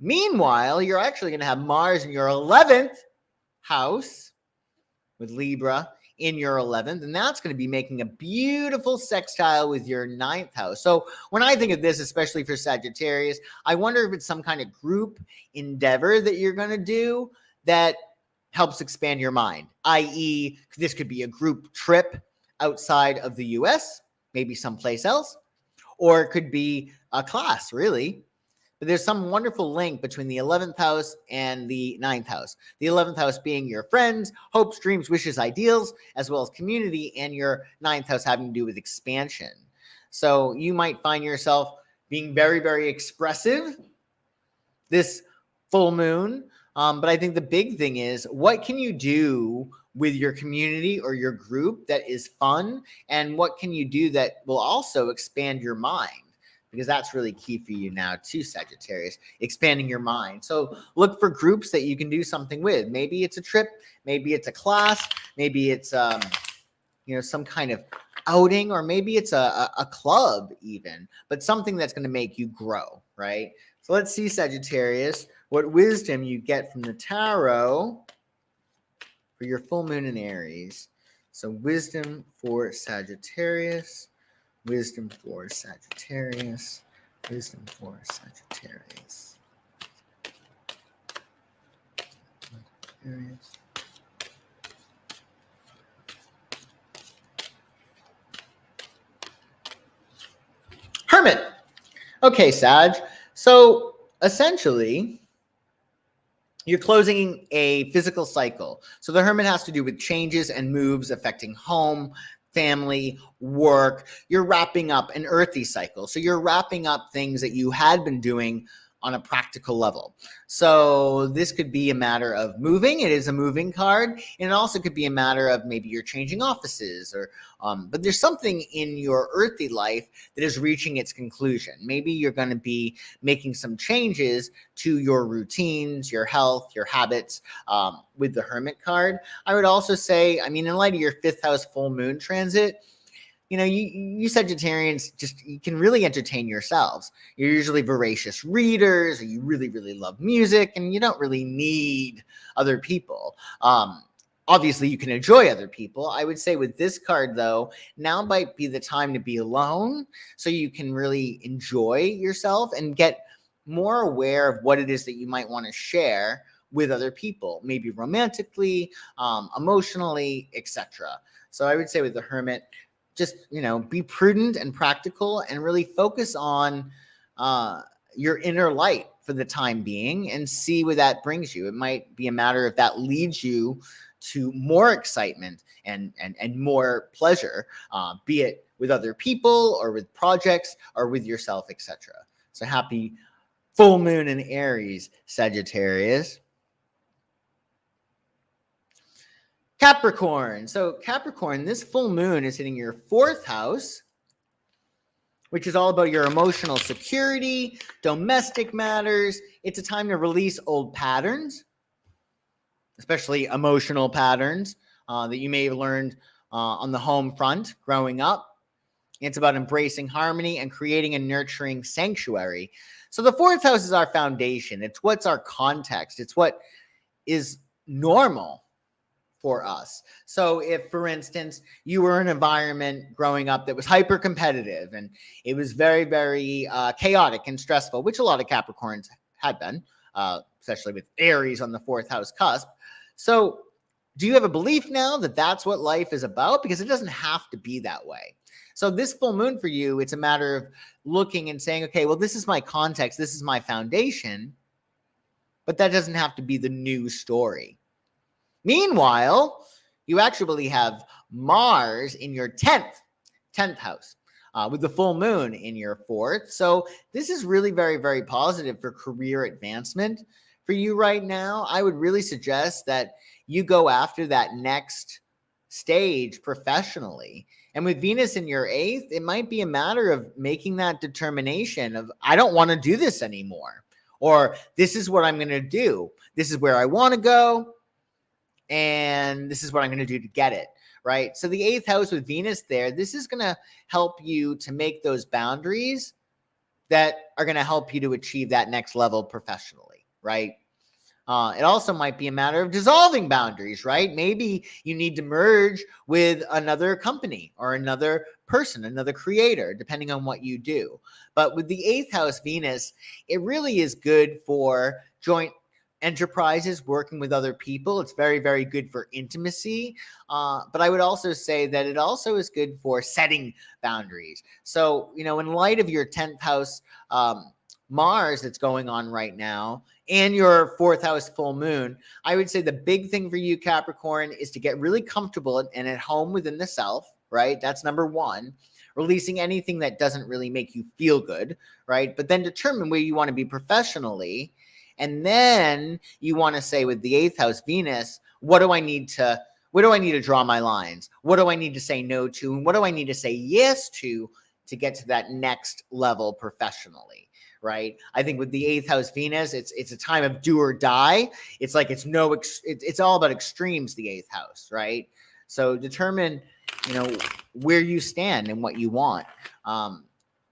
Meanwhile, you're actually going to have Mars in your 11th house with Libra in your 11th, and that's going to be making a beautiful sextile with your 9th house. So when I think of this, especially for Sagittarius, I wonder if it's some kind of group endeavor that you're going to do that helps expand your mind, i.e., this could be a group trip outside of the US, maybe someplace else, or it could be a class, really. But there's some wonderful link between the 11th house and the 9th house. The 11th house being your friends, hopes, dreams, wishes, ideals, as well as community, and your 9th house having to do with expansion. So you might find yourself being very, very expressive this full moon. But I think the big thing is, what can you do with your community or your group that is fun? And what can you do that will also expand your mind? Because that's really key for you now too, Sagittarius, expanding your mind. So look for groups that you can do something with. Maybe it's a trip, maybe it's a class, maybe it's some kind of outing, or maybe it's a club even, but something that's going to make you grow, right? So let's see, Sagittarius, what wisdom you get from the tarot for your full moon in Aries. So wisdom for Sagittarius, wisdom for Sagittarius, wisdom for Sagittarius. Sagittarius. Hermit. Okay, Sag. So essentially, you're closing a physical cycle. So the Hermit has to do with changes and moves affecting home, family, work. You're wrapping up an earthy cycle. So you're wrapping up things that you had been doing on a practical level. So this could be a matter of moving. It is a moving card. And it also could be a matter of maybe you're changing offices, or but there's something in your earthy life that is reaching its conclusion. Maybe you're going to be making some changes to your routines, your health, your habits with the Hermit card. I would also say, I mean, in light of your 5th house full moon transit, you Sagittarians, you can really entertain yourselves. You're usually voracious readers, or you really, really love music, and you don't really need other people. Obviously, you can enjoy other people. I would say with this card, though, now might be the time to be alone, so you can really enjoy yourself and get more aware of what it is that you might want to share with other people, maybe romantically, emotionally, etc. So I would say with the Hermit, just, be prudent and practical and really focus on your inner light for the time being and see where that brings you. It might be a matter if that leads you to more excitement and more pleasure, be it with other people or with projects or with yourself, etc. So happy full moon in Aries, Sagittarius. Capricorn. So Capricorn, this full moon is hitting your 4th house, which is all about your emotional security, domestic matters. It's a time to release old patterns, especially emotional patterns that you may have learned on the home front growing up. It's about embracing harmony and creating a nurturing sanctuary. So the 4th house is our foundation. It's what's our context. It's what is normal for us. So if, for instance, you were in an environment growing up that was hyper competitive and it was very, very chaotic and stressful, which a lot of Capricorns had been, especially with Aries on the 4th house cusp. So do you have a belief now that that's what life is about? Because it doesn't have to be that way. So this full moon for you, it's a matter of looking and saying, okay, well, this is my context. This is my foundation, but that doesn't have to be the new story. Meanwhile, you actually have Mars in your 10th house with the full moon in your 4th. So this is really very, very positive for career advancement for you right now. I would really suggest that you go after that next stage professionally. And with Venus in your 8th, it might be a matter of making that determination of, I don't want to do this anymore, or this is what I'm going to do. This is where I want to go. And this is what I'm going to do to get it, right? So the 8th house with Venus there, this is going to help you to make those boundaries that are going to help you to achieve that next level professionally, right? It also might be a matter of dissolving boundaries, right? Maybe you need to merge with another company or another person, another creator, depending on what you do. But with the 8th house Venus, it really is good for joint enterprises, working with other people. It's very, very good for intimacy. But I would also say that it also is good for setting boundaries. So, in light of your 10th house Mars that's going on right now and your 4th house full moon, I would say the big thing for you, Capricorn, is to get really comfortable and at home within the self, right? That's number one. Releasing anything that doesn't really make you feel good, right? But then determine where you want to be professionally. And then you want to say with the 8th house Venus, what do I need to Where do I need to draw my lines? What do I need to say no to? And what do I need to say yes to get to that next level professionally, right? I think with the 8th house Venus, it's a time of do or die. It's like it's all about extremes, the 8th house, right? So determine, where you stand and what you want,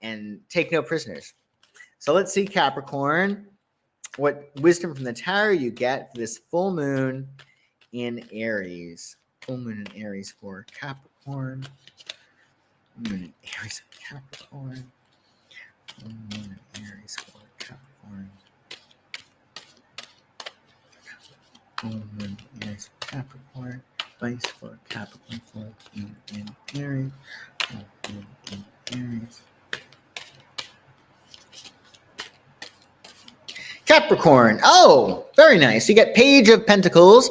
and take no prisoners. So let's see, Capricorn, what wisdom from the tarot you get for this full moon in Aries. Full moon in Aries for Capricorn. Moon in Aries for Capricorn. Full moon in Aries for Capricorn. Full moon in Aries for Capricorn. Advice for Capricorn. Full moon in Aries. Full moon in Aries. Capricorn. Oh, very nice. You get Page of Pentacles,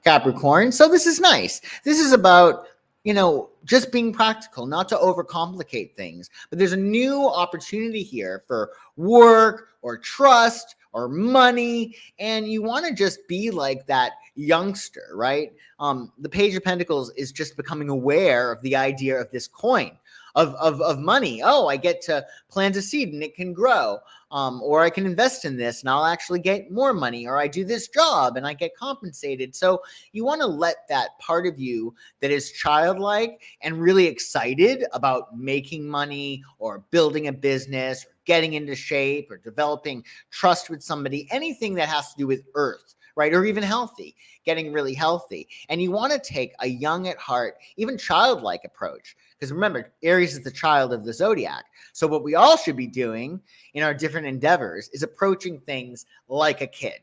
Capricorn. So this is nice. This is about, just being practical, not to overcomplicate things. But there's a new opportunity here for work or trust or money, and you want to just be like that youngster, right? The Page of Pentacles is just becoming aware of the idea of this coin, of money. Oh, I get to plant a seed and it can grow. Or I can invest in this and I'll actually get more money, or I do this job and I get compensated. So you want to let that part of you that is childlike and really excited about making money or building a business or getting into shape or developing trust with somebody, anything that has to do with earth, right? Or even healthy, getting really healthy. And you want to take a young at heart, even childlike approach. Because remember, Aries is the child of the zodiac. So what we all should be doing in our different endeavors is approaching things like a kid,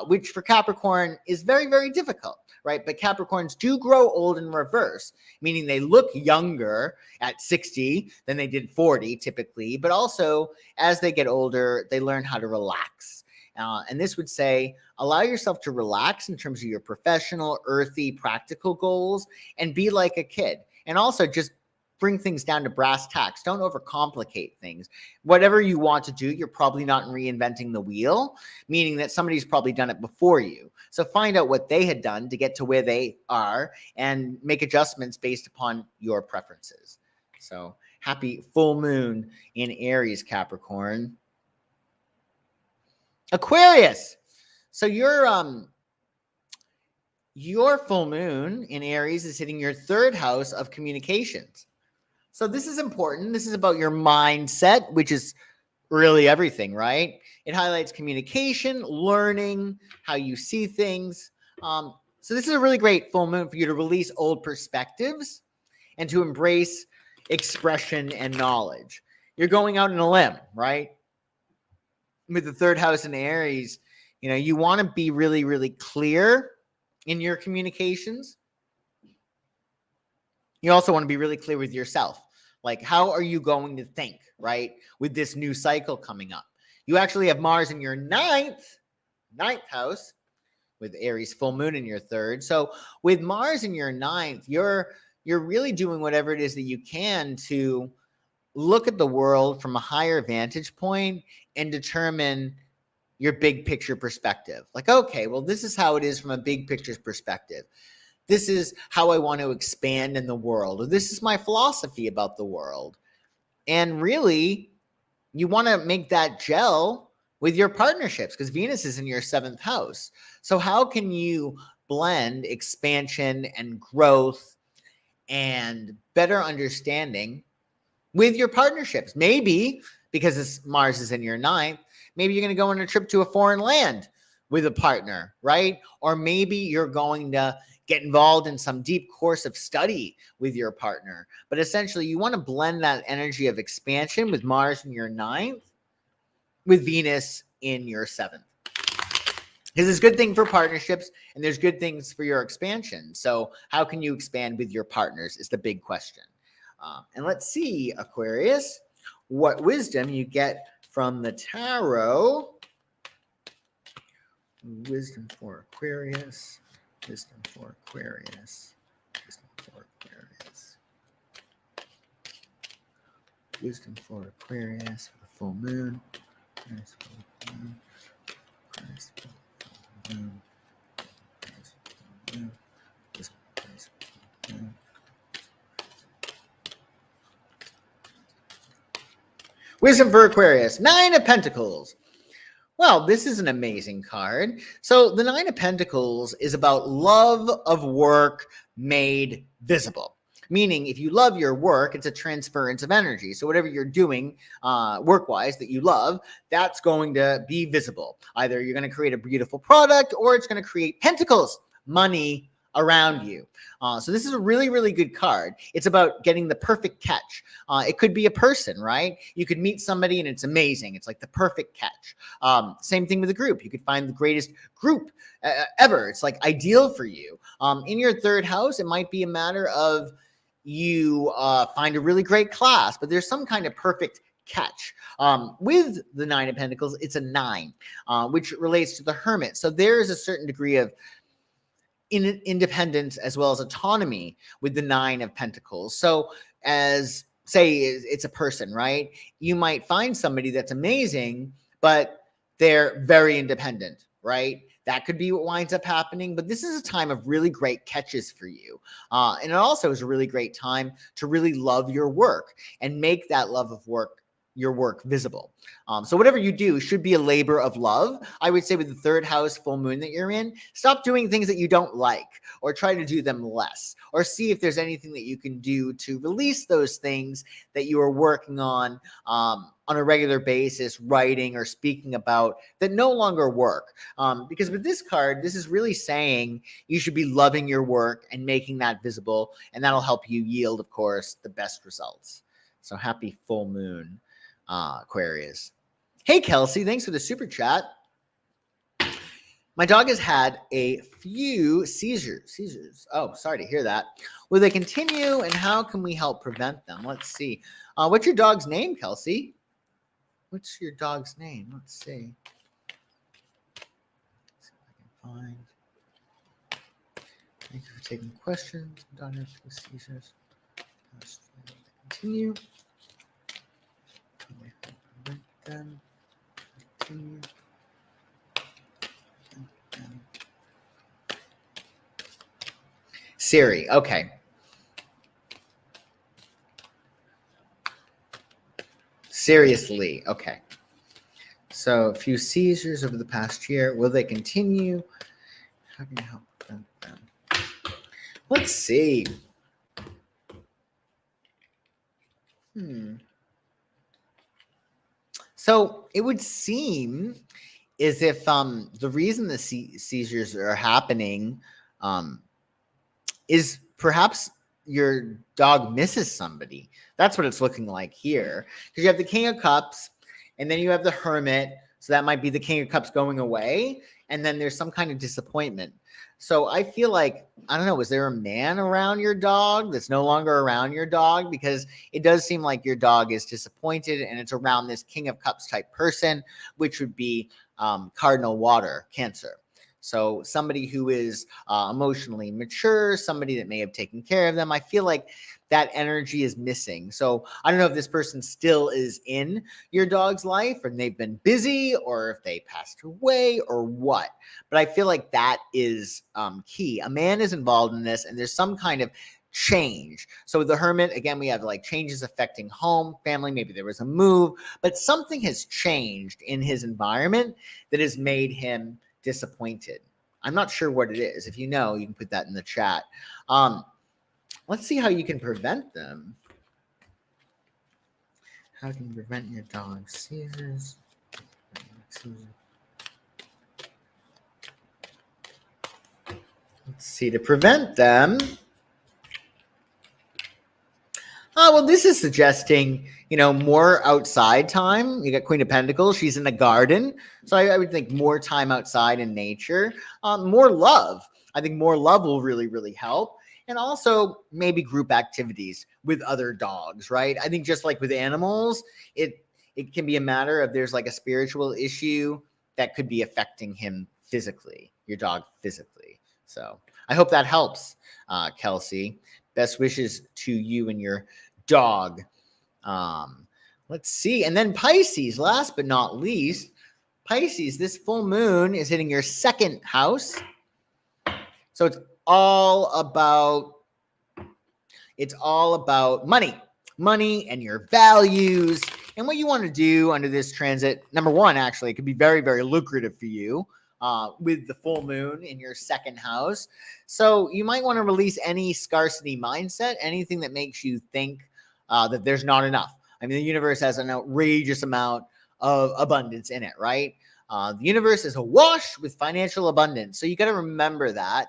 which for Capricorn is very, very difficult, right? But Capricorns do grow old in reverse, meaning they look younger at 60 than they did 40 typically. But also, as they get older, they learn how to relax. And this would say, allow yourself to relax in terms of your professional, earthy, practical goals and be like a kid. And also just bring things down to brass tacks. Don't overcomplicate things. Whatever you want to do, you're probably not reinventing the wheel, meaning that somebody's probably done it before you. So find out what they had done to get to where they are and make adjustments based upon your preferences. So happy full moon in Aries, Capricorn. Aquarius. So your full moon in Aries is hitting your 3rd house of communications. So this is important. This is about your mindset, which is really everything, right? It highlights communication, learning, how you see things. So this is a really great full moon for you to release old perspectives and to embrace expression and knowledge. You're going out on a limb, right? With the 3rd house in Aries, you want to be really, really clear in your communications. You also want to be really clear with yourself. Like, how are you going to think, right? With this new cycle coming up. You actually have Mars in your ninth house with Aries full moon in your 3rd. So with Mars in your 9th, you're really doing whatever it is that you can to look at the world from a higher vantage point and determine your big picture perspective. Like, okay, well, this is how it is from a big picture perspective. This is how I want to expand in the world. Or this is my philosophy about the world. And really, you want to make that gel with your partnerships because Venus is in your 7th house. So how can you blend expansion and growth and better understanding with your partnerships? Maybe because Mars is in your 9th, maybe you're going to go on a trip to a foreign land with a partner, right? Or maybe you're going to get involved in some deep course of study with your partner. But essentially, you want to blend that energy of expansion with Mars in your 9th with Venus in your 7th. Because there's good thing for partnerships and there's good things for your expansion. So how can you expand with your partners is the big question. And let's see, Aquarius, what wisdom you get from the tarot. Wisdom for Aquarius. Wisdom for Aquarius. Wisdom for Aquarius. Wisdom for Aquarius for the full moon. Aquarius for the full moon. Aquarius for the full moon. Aquarius for the full moon. Wisdom for Aquarius Wisdom for Aquarius, 9 of Pentacles. Well, this is an amazing card. So the 9 of Pentacles is about love of work made visible. Meaning, if you love your work, it's a transference of energy. So whatever you're doing work-wise that you love, that's going to be visible. Either you're going to create a beautiful product or it's going to create pentacles, money around you. So this is a really, really good card. It's about getting the perfect catch. It could be a person, right? You could meet somebody and it's amazing. It's like the perfect catch. Same thing with a group. You could find the greatest group ever. It's like ideal for you. In your third house, it might be a matter of you find a really great class, but there's some kind of perfect catch. With the 9 of Pentacles, it's a 9, which relates to the Hermit. So there is a certain degree of independence as well as autonomy with the 9 of Pentacles. So as say it's a person, right? You might find somebody that's amazing, but they're very independent, right? That could be what winds up happening, but this is a time of really great catches for you. And it also is a really great time to really love your work and make that love of work, your work, visible. So whatever you do should be a labor of love. I would say with the third house full moon that you're in, stop doing things that you don't like or try to do them less, or see if there's anything that you can do to release those things that you are working on a regular basis, writing or speaking about that no longer work. Because with this card, this is really saying you should be loving your work and making that visible, and that'll help you yield, of course, the best results. So happy full moon, Aquarius. Hey, Kelsey, thanks for the super chat. My dog has had a few seizures. Oh, sorry to hear that. Will they continue, and how can we help prevent them? Let's see. What's your dog's name, Kelsey? What's your dog's name? Let's see. Let's see if I can find. Thank you for taking questions. Dog has a few seizures. Continue. Them. Continue. Siri, okay. Seriously, okay. So a few seizures over the past year. Will they continue? How can you help prevent them? Let's see. So it would seem as if the reason the seizures are happening is perhaps your dog misses somebody. That's what it's looking like here. Because you have the King of Cups, and then you have the Hermit. So that might be the King of Cups going away. And then there's some kind of disappointment. So I feel like, I don't know, was there a man around your dog that's no longer around your dog? Because it does seem like your dog is disappointed, and it's around this King of Cups type person, which would be cardinal water, Cancer. So somebody who is emotionally mature, somebody that may have taken care of them. I feel like that energy is missing. So I don't know if this person still is in your dog's life and they've been busy, or if they passed away or what. But I feel like that is key. A man is involved in this, and there's some kind of change. So with the Hermit, again, we have like changes affecting home, family. Maybe there was a move, but something has changed in his environment that has made him disappointed. I'm not sure what it is. If you know, you can put that in the chat. Let's see how you can prevent them. How can you prevent your dog's seizures? Let's see, to prevent them. Oh, well, this is suggesting, more outside time. You got Queen of Pentacles. She's in the garden. So I would think more time outside in nature. More love. I think more love will really, really help. And also maybe group activities with other dogs, right? I think just like with animals, it can be a matter of there's like a spiritual issue that could be affecting him physically, your dog physically. So I hope that helps, Kelsey. Best wishes to you and your dog. Let's see. And then Pisces, last but not least, Pisces, this full moon is hitting your second house. So it's all about money and your values And what you want to do under this transit, number one, actually, it could be very, very lucrative for you with the full moon in your second house. So you might want to release any scarcity mindset, anything that makes you think that there's not enough. I mean, the universe has an outrageous amount of abundance in it, right? The universe is awash with financial abundance. So you got to remember that.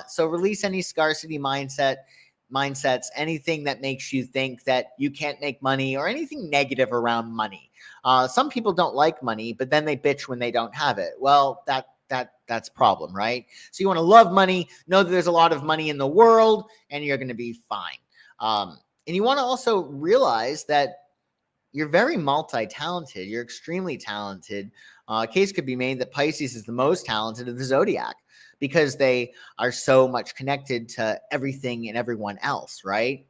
So release any scarcity mindsets, anything that makes you think that you can't make money or anything negative around money. Some people don't like money, but then they bitch when they don't have it. Well, that's a problem, right? So you want to love money, know that there's a lot of money in the world, and you're going to be fine. And you want to also realize that you're very multi-talented. You're extremely talented. A case could be made that Pisces is the most talented of the zodiac because they are so much connected to everything and everyone else, right?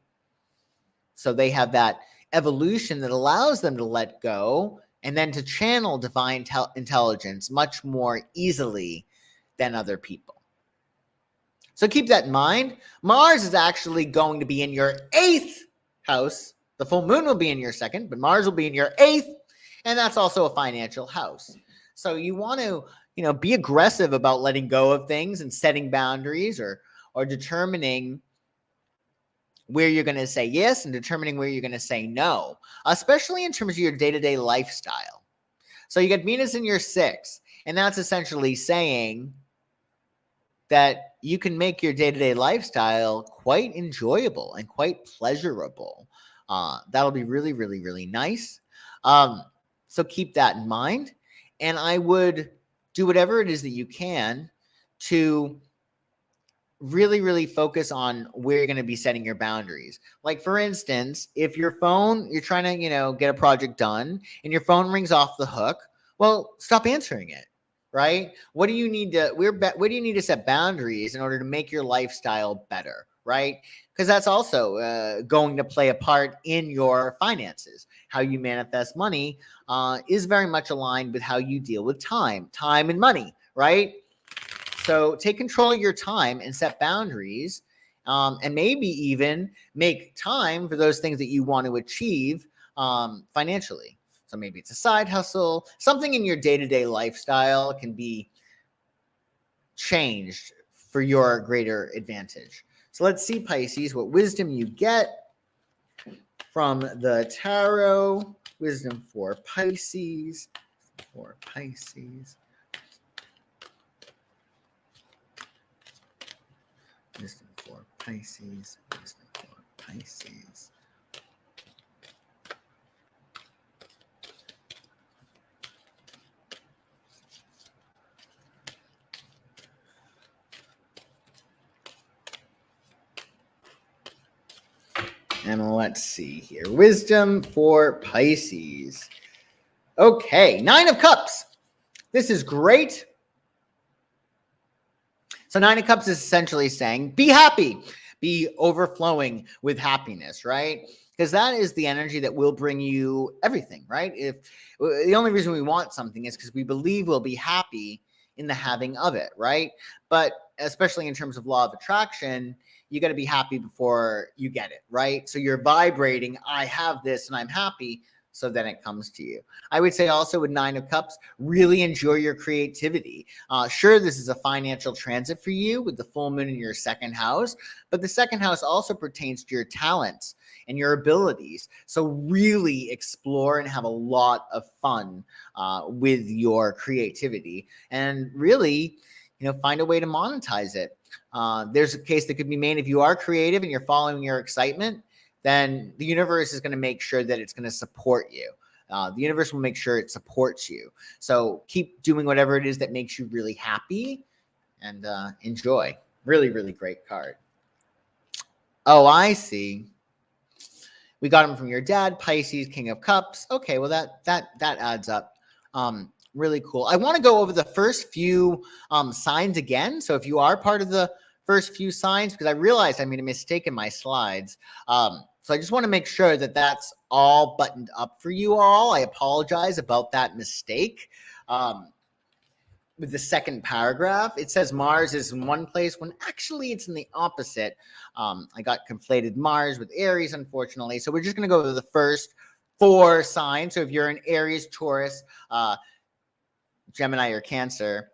So they have that evolution that allows them to let go and then to channel divine intelligence much more easily than other people. So keep that in mind. Mars is actually going to be in your 8th house. The full moon will be in your 2nd, but Mars will be in your 8th, and that's also a financial house. So you want to, be aggressive about letting go of things and setting boundaries or determining where you're going to say yes and determining where you're going to say no, especially in terms of your day-to-day lifestyle. So you got Venus in your 6th, and that's essentially saying that you can make your day-to-day lifestyle quite enjoyable and quite pleasurable. That'll be really, really, really nice. So keep that in mind. And I would do whatever it is that you can to really, really focus on where you're going to be setting your boundaries. Like, for instance, if you're trying to, get a project done and your phone rings off the hook, well, stop answering it, right? What do you need to set boundaries in order to make your lifestyle better, right? Because that's also going to play a part in your finances. How you manifest money is very much aligned with how you deal with time and money, right? So take control of your time and set boundaries, and maybe even make time for those things that you want to achieve financially. So maybe it's a side hustle, something in your day-to-day lifestyle can be changed for your greater advantage. So let's see, Pisces, what wisdom you get from the tarot. Wisdom for Pisces. Wisdom for Pisces. And let's see here. Wisdom for Pisces. Okay, 9 of Cups. This is great. So 9 of Cups is essentially saying, be happy, be overflowing with happiness, right? Because that is the energy that will bring you everything, right? If the only reason we want something is because we believe we'll be happy in the having of it, right? But especially in terms of law of attraction, you got to be happy before you get it, right? So you're vibrating, I have this and I'm happy, so then it comes to you. I would say also with 9 of Cups, really enjoy your creativity. Sure, this is a financial transit for you with the full moon in your 2nd house, but the 2nd house also pertains to your talents and your abilities. So really explore and have a lot of fun with your creativity and really, find a way to monetize it. There's a case that could be made if you are creative and you're following your excitement, then the universe is going to make sure that it's going to support you. The universe will make sure it supports you. So keep doing whatever it is that makes you really happy and enjoy. Really, really great card. Oh, I see. We got him from your dad, Pisces, King of Cups. Okay, well, that adds up. Really cool. I want to go over the first few signs again. So if you are part of the first few signs, because I realized I made a mistake in my slides. So I just want to make sure that that's all buttoned up for you all. I apologize about that mistake. With the second paragraph, it says Mars is in one place when actually it's in the opposite. I got conflated Mars with Aries, unfortunately. So we're just going to go to the first 4 signs. So if you're an Aries, Taurus, Gemini, or Cancer,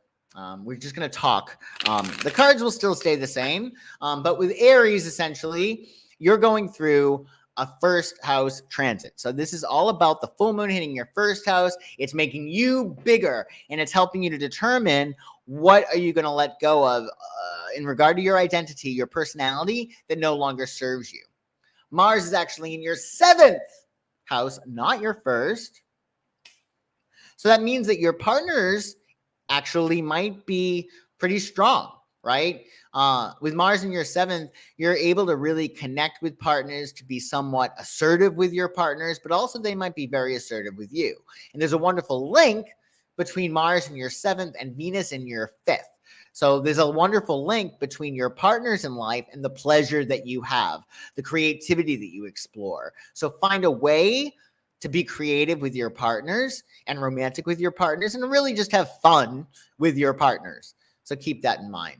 we're just going to talk. The cards will still stay the same, but with Aries, essentially, you're going through a first house transit. So this is all about the full moon hitting your first house. It's making you bigger, and it's helping you to determine what are you going to let go of in regard to your identity, your personality that no longer serves you. Mars is actually in your 7th house, not your first. So that means that your partners actually might be pretty strong, right? With Mars in your 7th, you're able to really connect with partners, to be somewhat assertive with your partners, but also they might be very assertive with you. And there's a wonderful link between Mars in your 7th and Venus in your 5th. So there's a wonderful link between your partners in life and the pleasure that you have, the creativity that you explore. So find a way to be creative with your partners and romantic with your partners, and really just have fun with your partners. So keep that in mind.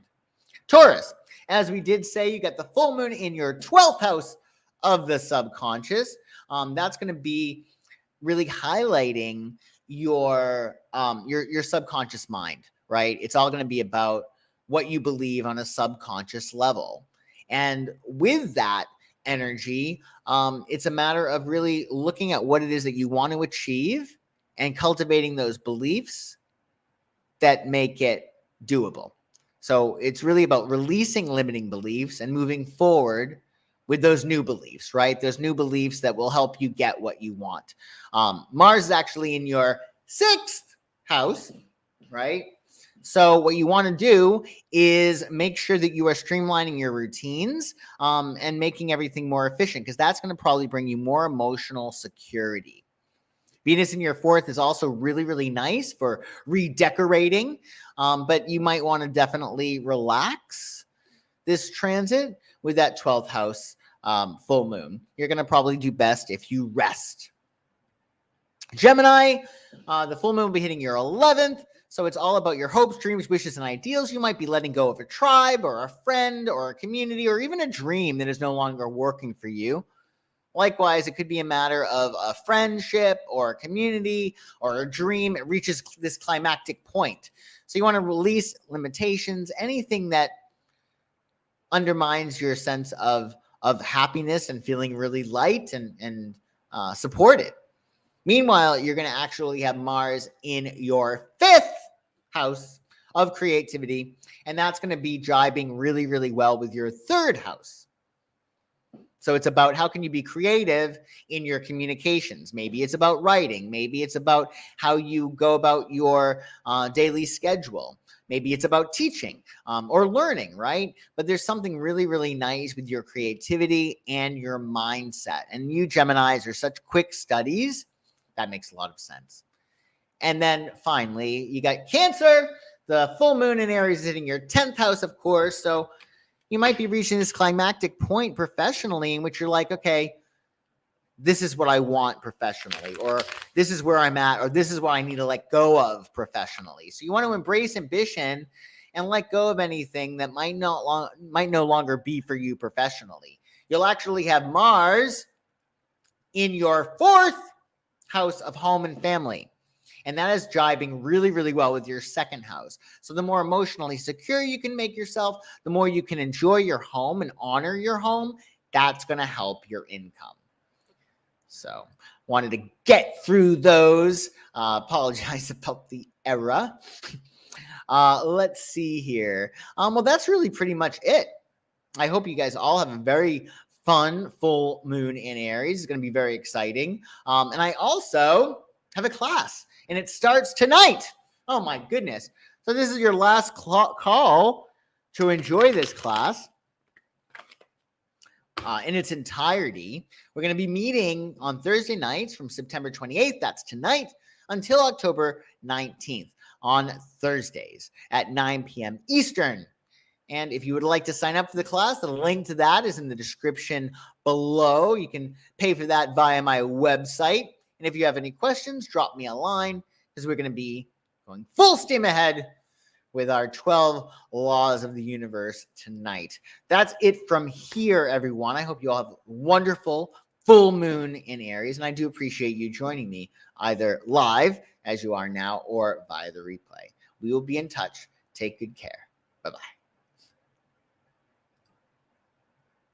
Taurus, as we did say, you got the full moon in your 12th house of the subconscious. That's going to be really highlighting your subconscious mind, right? It's all going to be about what you believe on a subconscious level. And with that energy, it's a matter of really looking at what it is that you want to achieve and cultivating those beliefs that make it doable. So it's really about releasing limiting beliefs and moving forward with those new beliefs, right? Those new beliefs that will help you get what you want. Mars is actually in your 6th house, right? So what you want to do is make sure that you are streamlining your routines and making everything more efficient, because that's going to probably bring you more emotional security. Venus in your 4th is also really, really nice for redecorating, but you might want to definitely relax this transit with that 12th house full moon. You're going to probably do best if you rest. Gemini, the full moon will be hitting your 11th. So it's all about your hopes, dreams, wishes, and ideals. You might be letting go of a tribe or a friend or a community or even a dream that is no longer working for you. Likewise, it could be a matter of a friendship or a community or a dream. It reaches this climactic point. So you want to release limitations, anything that undermines your sense of happiness and feeling really light and supported. Meanwhile, you're going to actually have Mars in your 5th house of creativity, and that's going to be jibing really, really well with your 3rd house. So it's about how can you be creative in your communications. Maybe it's about writing. Maybe it's about how you go about your daily schedule. Maybe it's about teaching or learning, right? But there's something really, really nice with your creativity and your mindset. And you Geminis are such quick studies. That makes a lot of sense. And then finally, you got Cancer. The full moon in Aries is hitting your 10th house, of course. So you might be reaching this climactic point professionally in which you're like, okay, this is what I want professionally, or this is where I'm at, or this is what I need to let go of professionally. So you want to embrace ambition and let go of anything that might no longer be for you professionally. You'll actually have Mars in your 4th house of home and family. And that is jibing really, really well with your 2nd house. So the more emotionally secure you can make yourself, the more you can enjoy your home and honor your home. That's going to help your income. So wanted to get through those. Apologize about the error. Let's see here. Well, that's really pretty much it. I hope you guys all have a very fun full moon in Aries. It's going to be very exciting. And I also have a class, and it starts tonight. Oh my goodness. So this is your last call to enjoy this class in its entirety. We're going to be meeting on Thursday nights from September 28th, that's tonight, until October 19th on Thursdays at 9 p.m. Eastern. And if you would like to sign up for the class, the link to that is in the description below. You can pay for that via my website. And if you have any questions, drop me a line, because we're going to be going full steam ahead with our 12 laws of the universe tonight. That's it from here, everyone. I hope you all have a wonderful full moon in Aries. And I do appreciate you joining me either live, as you are now, or via the replay. We will be in touch. Take good care. Bye-bye.